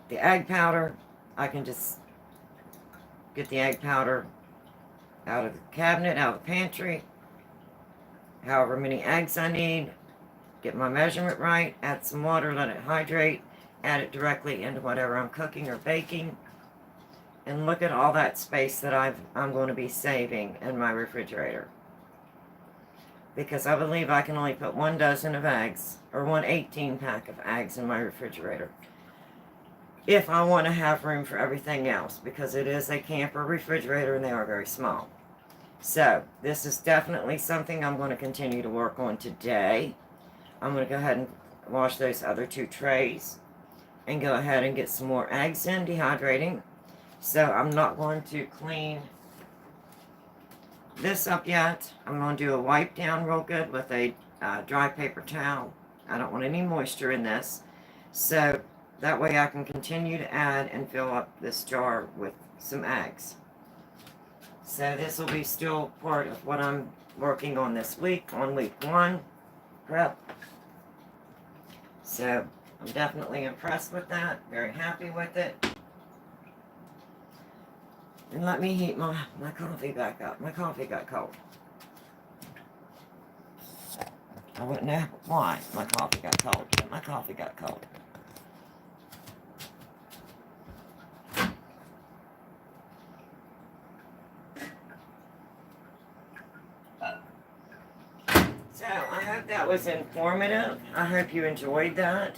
the egg powder. I can just get the egg powder out of the cabinet, out of the pantry, however many eggs I need, get my measurement right, add some water, let it hydrate, add it directly into whatever I'm cooking or baking, And look at all that space that I'm going to be saving in my refrigerator. Because I believe I can only put 1 dozen of eggs, or 1 18-pack of eggs in my refrigerator, if I want to have room for everything else, because it is a camper refrigerator and they are very small. So this is definitely something I'm going to continue to work on today. I'm going to go ahead and wash those other 2 trays and go ahead and get some more eggs in, dehydrating. So I'm not going to clean this up yet. I'm going to do a wipe down real good with a dry paper towel. I don't want any moisture in this. So that way I can continue to add and fill up this jar with some eggs. So this will be still part of what I'm working on this week, on week 1 prep. So I'm definitely impressed with that, very happy with it. And let me heat my coffee back up. My coffee got cold. I wouldn't know why my coffee got cold, but my coffee got cold. So I hope that was informative. I hope you enjoyed that.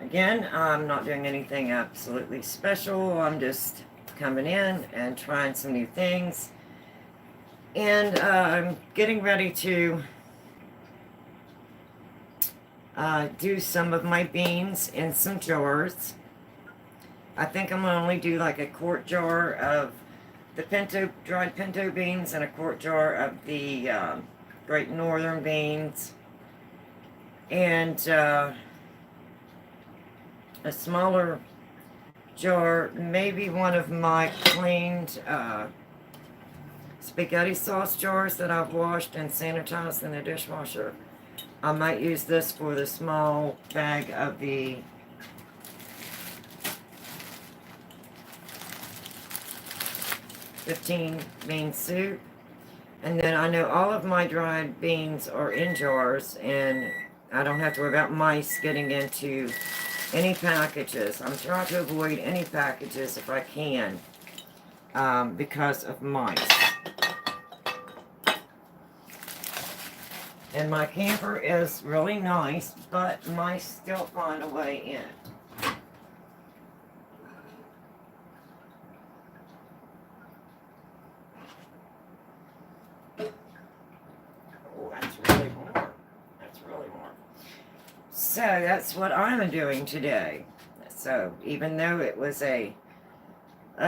Again, I'm not doing anything absolutely special. I'm just coming in and trying some new things. And I'm getting ready to do some of my beans in some jars. I think I'm going to only do like a quart jar of the dried pinto beans and a quart jar of the Great Northern beans. And a smaller jar, maybe one of my cleaned spaghetti sauce jars that I've washed and sanitized in the dishwasher. I might use this for the small bag of the '15 bean soup. And then I know all of my dried beans are in jars, and I don't have to worry about mice getting into any packages. I'm trying to avoid any packages if I can, because of mice. And my camper is really nice, but mice still find a way in. Oh, that's really warm. That's really warm. So that's what I'm doing today. So even though it was oh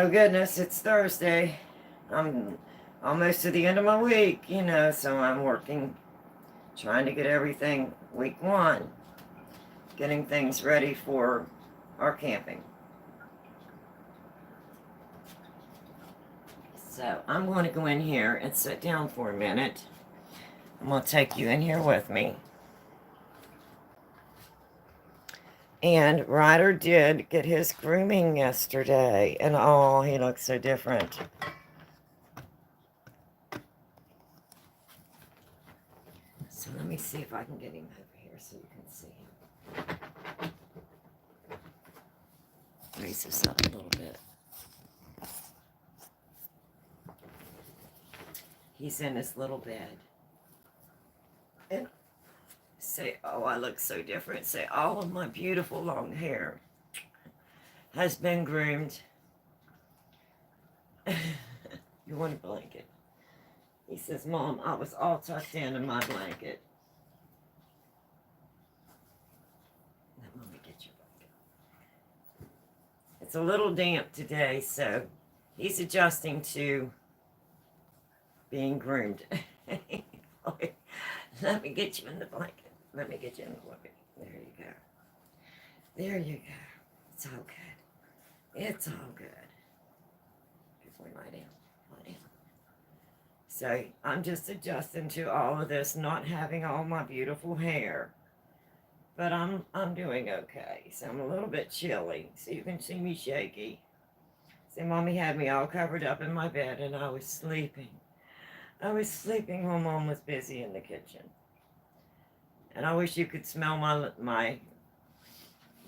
goodness, it's Thursday. I'm almost to the end of my week, you know, so I'm working, trying to get everything week 1, getting things ready for our camping. So I'm going to go in here and sit down for a minute. I'm going to take you in here with me. And Ryder did get his grooming yesterday, and oh, he looks so different. So let me see if I can get him over here so you can see him. Raise this up a little bit. He's in his little bed. And say, oh, I look so different. Say, all of my beautiful long hair has been groomed. You want a blanket? He says, Mom, I was all tucked in my blanket. Let Mommy get your blanket. It's a little damp today, so he's adjusting to being groomed. Let me get you in the blanket. Let me get you in the blanket. There you go. There you go. It's all good. It's all good. Before you lie down. Lie down. So I'm just adjusting to all of this, not having all my beautiful hair. But I'm doing okay. So I'm a little bit chilly. So you can see me shaky. See, Mommy had me all covered up in my bed and I was sleeping. I was sleeping while Mom was busy in the kitchen. And I wish you could smell my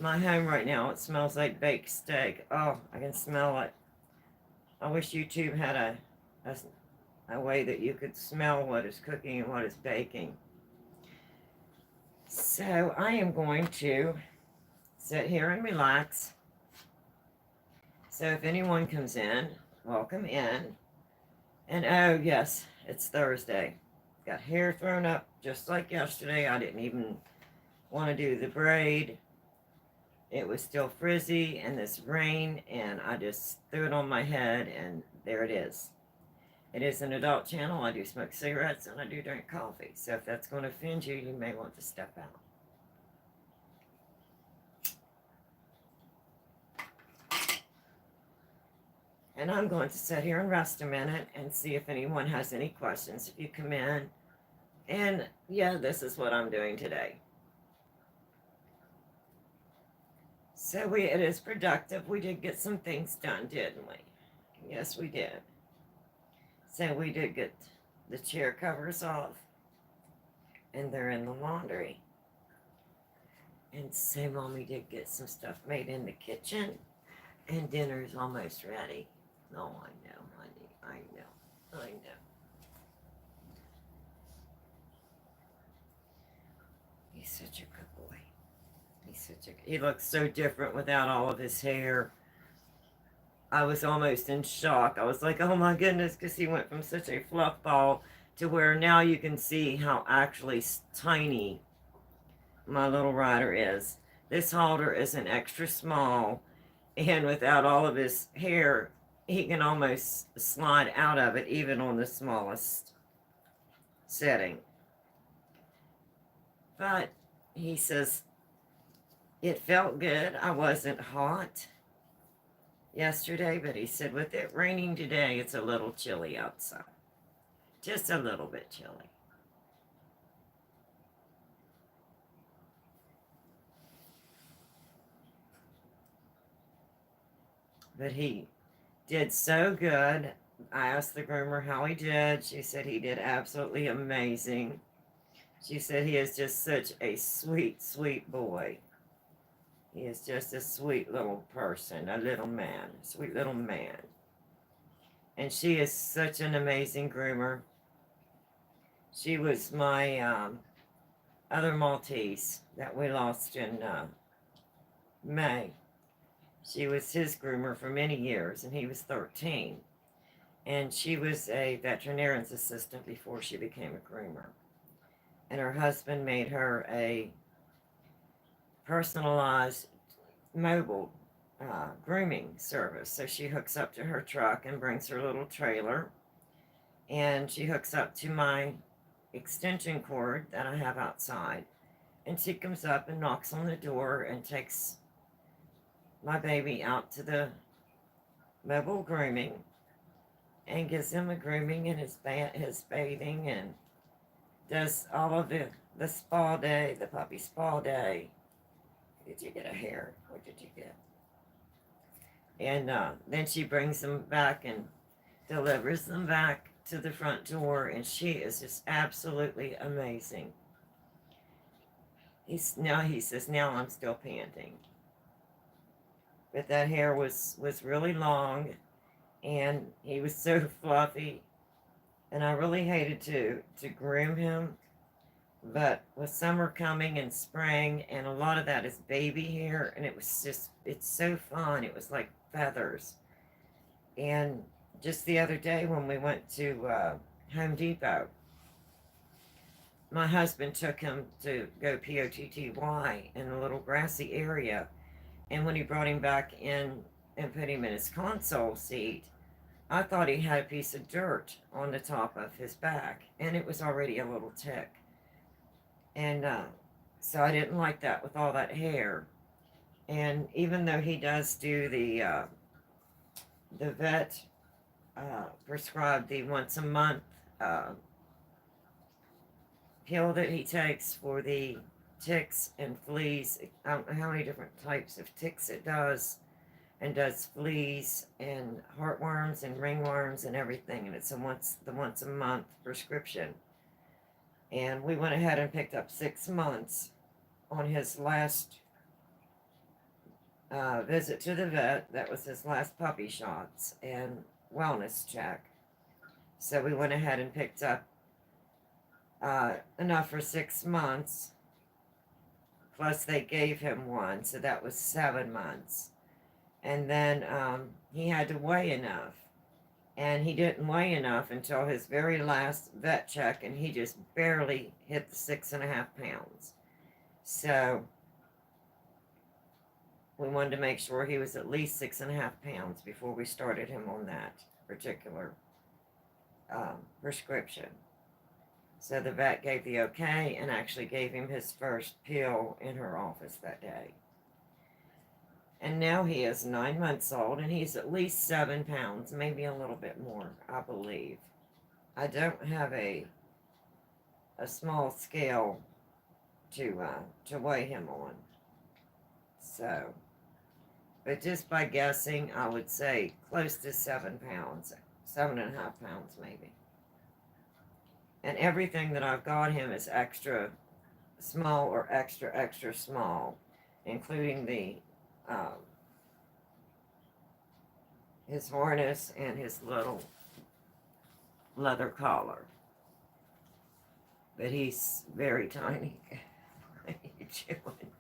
home right now. It smells like baked steak. Oh, I can smell it. I wish YouTube had a way that you could smell what is cooking and what is baking. So I am going to sit here and relax. So if anyone comes in, welcome in. And oh yes, it's Thursday. Got hair thrown up just like yesterday. I didn't even want to do the braid. It was still frizzy and this rain, and I just threw it on my head, and there it is. It is an adult channel. I do smoke cigarettes and I do drink coffee. So if that's going to offend you, you may want to step out. And I'm going to sit here and rest a minute and see if anyone has any questions. If you come in, and yeah, this is what I'm doing today. So it is productive. We did get some things done, didn't we? Yes, we did. So we did get the chair covers off, and they're in the laundry. And so Mommy did get some stuff made in the kitchen, and dinner's almost ready. Oh, I know, honey. I know. He's such a good boy. He looks so different without all of his hair. I was almost in shock. I was like, oh my goodness, because he went from such a fluff ball to where now you can see how actually tiny my little rider is. This halter is an extra small, and without all of his hair, he can almost slide out of it even on the smallest setting. But he says, it felt good. I wasn't hot yesterday, but he said with it raining today, it's a little chilly outside. Just a little bit chilly. But he did so good. I asked the groomer how he did. She said he did absolutely amazing. She said he is just such a sweet, sweet boy. He is just a sweet little person, a little man, a sweet little man. And she is such an amazing groomer. She was my other Maltese that we lost in May. She was his groomer for many years, and he was 13. And she was a veterinarian's assistant before she became a groomer. And her husband made her a personalized mobile grooming service. So she hooks up to her truck and brings her little trailer, and she hooks up to my extension cord that I have outside, and she comes up and knocks on the door and takes my baby out to the mobile grooming and gives him a grooming and his bathing, and does all of the spa day, the puppy spa day. Did you get a hair? What did you get? And then she brings them back and delivers them back to the front door, and she is just absolutely amazing. He says, now I'm still panting. But that hair was really long, and he was so fluffy, and I really hated to groom him. But with summer coming and spring, and a lot of that is baby hair, and it's so fun. It was like feathers. And just the other day when we went to Home Depot, my husband took him to go POTTY in a little grassy area. And when he brought him back in and put him in his console seat, I thought he had a piece of dirt on the top of his back, and it was already a little tick. And so I didn't like that with all that hair. And even though he does do the vet prescribed the once a month pill that he takes for the ticks and fleas. I don't know how many different types of ticks it does, and does fleas and heartworms and ringworms and everything, and it's the once a month prescription. And we went ahead and picked up 6 months on his last visit to the vet. That was his last puppy shots, and wellness check. So we went ahead and picked up enough for 6 months. Plus they gave him one, so that was 7 months. And then he had to weigh enough. And he didn't weigh enough until his very last vet check, and he just barely hit the 6.5 pounds. So we wanted to make sure he was at least 6.5 pounds before we started him on that particular prescription. So the vet gave the okay and actually gave him his first pill in her office that day. And now he is 9 months old, and he's at least 7 pounds, maybe a little bit more, I believe. I don't have a small scale to weigh him on. So, but just by guessing, I would say close to 7 pounds, 7.5 pounds maybe. And everything that I've got him is extra small or extra, extra small, including the his harness and his little leather collar. But he's very tiny. What are you doing?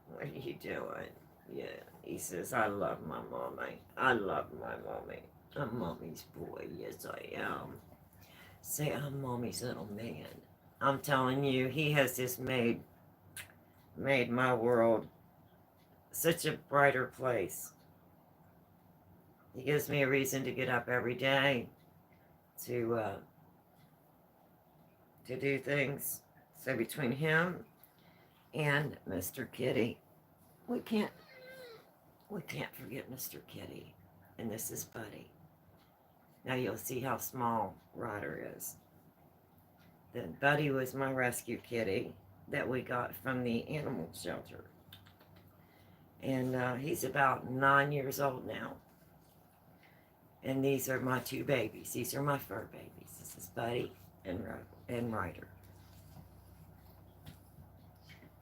What are you doing? Yeah, he says, I love my mommy. I love my mommy. I'm mommy's boy. Yes, I am. Say, I'm mommy's little man. I'm telling you, he has just made my world such a brighter place. He gives me a reason to get up every day to do things. So between him and Mr. Kitty, we can't forget Mr. Kitty. And this is Buddy. Now you'll see how small Ryder is. Then Buddy was my rescue kitty that we got from the animal shelter. And he's about 9 years old now. And these are my two babies. These are my fur babies. This is Buddy and Ryder.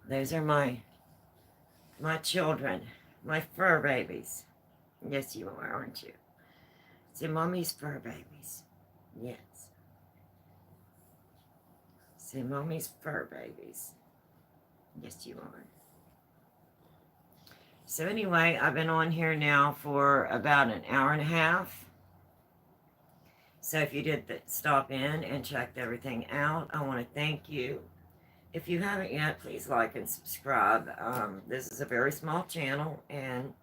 Those are my children, my fur babies. Yes, you are, aren't you? See, mommy's fur babies. Yes. See, mommy's fur babies. Yes, you are. So anyway, I've been on here now for about an hour and a half. So if you did stop in and checked everything out, I want to thank you. If you haven't yet, please like and subscribe. This is a very small channel, and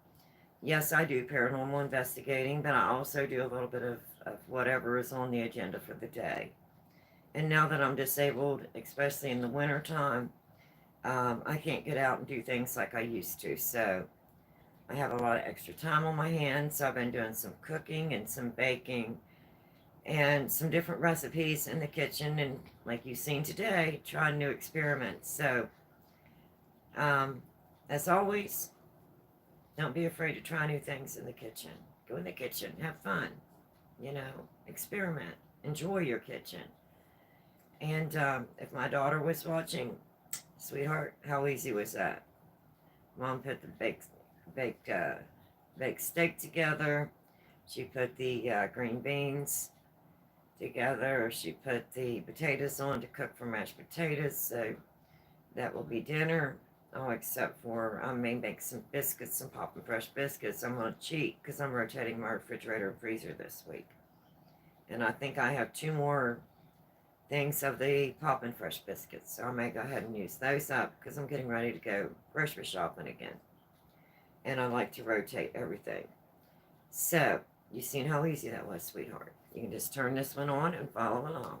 yes, I do paranormal investigating, but I also do a little bit of whatever is on the agenda for the day. And now that I'm disabled, especially in the wintertime, I can't get out and do things like I used to. So I have a lot of extra time on my hands, so I've been doing some cooking and some baking and some different recipes in the kitchen, and like you've seen today, trying new experiments. So, as always, don't be afraid to try new things in the kitchen. Go in the kitchen, have fun, experiment, enjoy your kitchen. And if my daughter was watching, sweetheart, how easy was that? Mom put the baked steak together. She put the green beans together. She put the potatoes on to cook for mashed potatoes. So that will be dinner. Oh, except for I may make some biscuits, some Poppin' Fresh biscuits. I'm going to cheat because I'm rotating my refrigerator and freezer this week. And I think I have 2 more things of the Poppin' Fresh biscuits. So I may go ahead and use those up because I'm getting ready to go grocery shopping again. And I like to rotate everything. So, you've seen how easy that was, sweetheart. You can just turn this one on and follow along.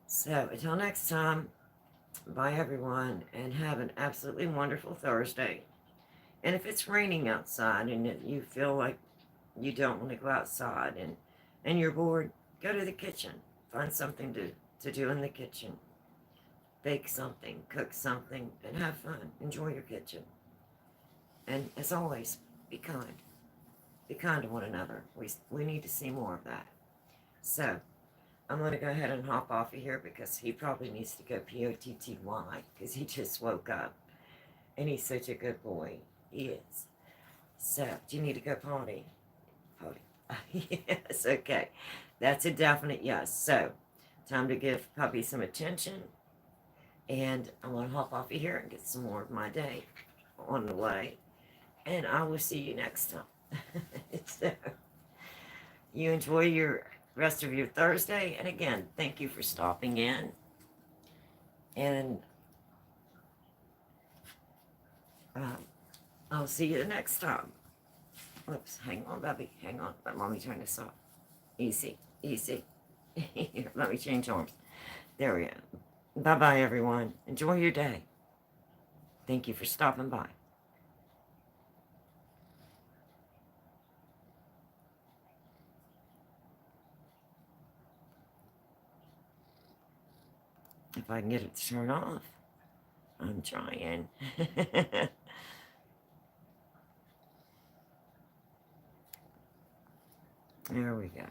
So, until next time, bye everyone, and have an absolutely wonderful Thursday. And if it's raining outside and you feel like you don't want to go outside and you're bored, go to the kitchen. Find something to do in the kitchen. Bake something, cook something, and have fun. Enjoy your kitchen. And as always, be kind. Be kind to one another. We need to see more of that. So, I'm going to go ahead and hop off of here because he probably needs to go POTTY because he just woke up. And he's such a good boy. He is. So, do you need to go potty? puppy. Yes, okay. That's a definite yes. So, time to give Puppy some attention. And I'm going to hop off of here and get some more of my day on the way. And I will see you next time. So, you enjoy your rest of your Thursday. And again, thank you for stopping in. And I'll see you the next time. Oops, hang on, Bubby. Hang on. Let Mommy turn this off. Easy, easy. Here, let me change arms. There we go. Bye-bye, everyone. Enjoy your day. Thank you for stopping by. If I can get it to turn off. I'm trying. There we go.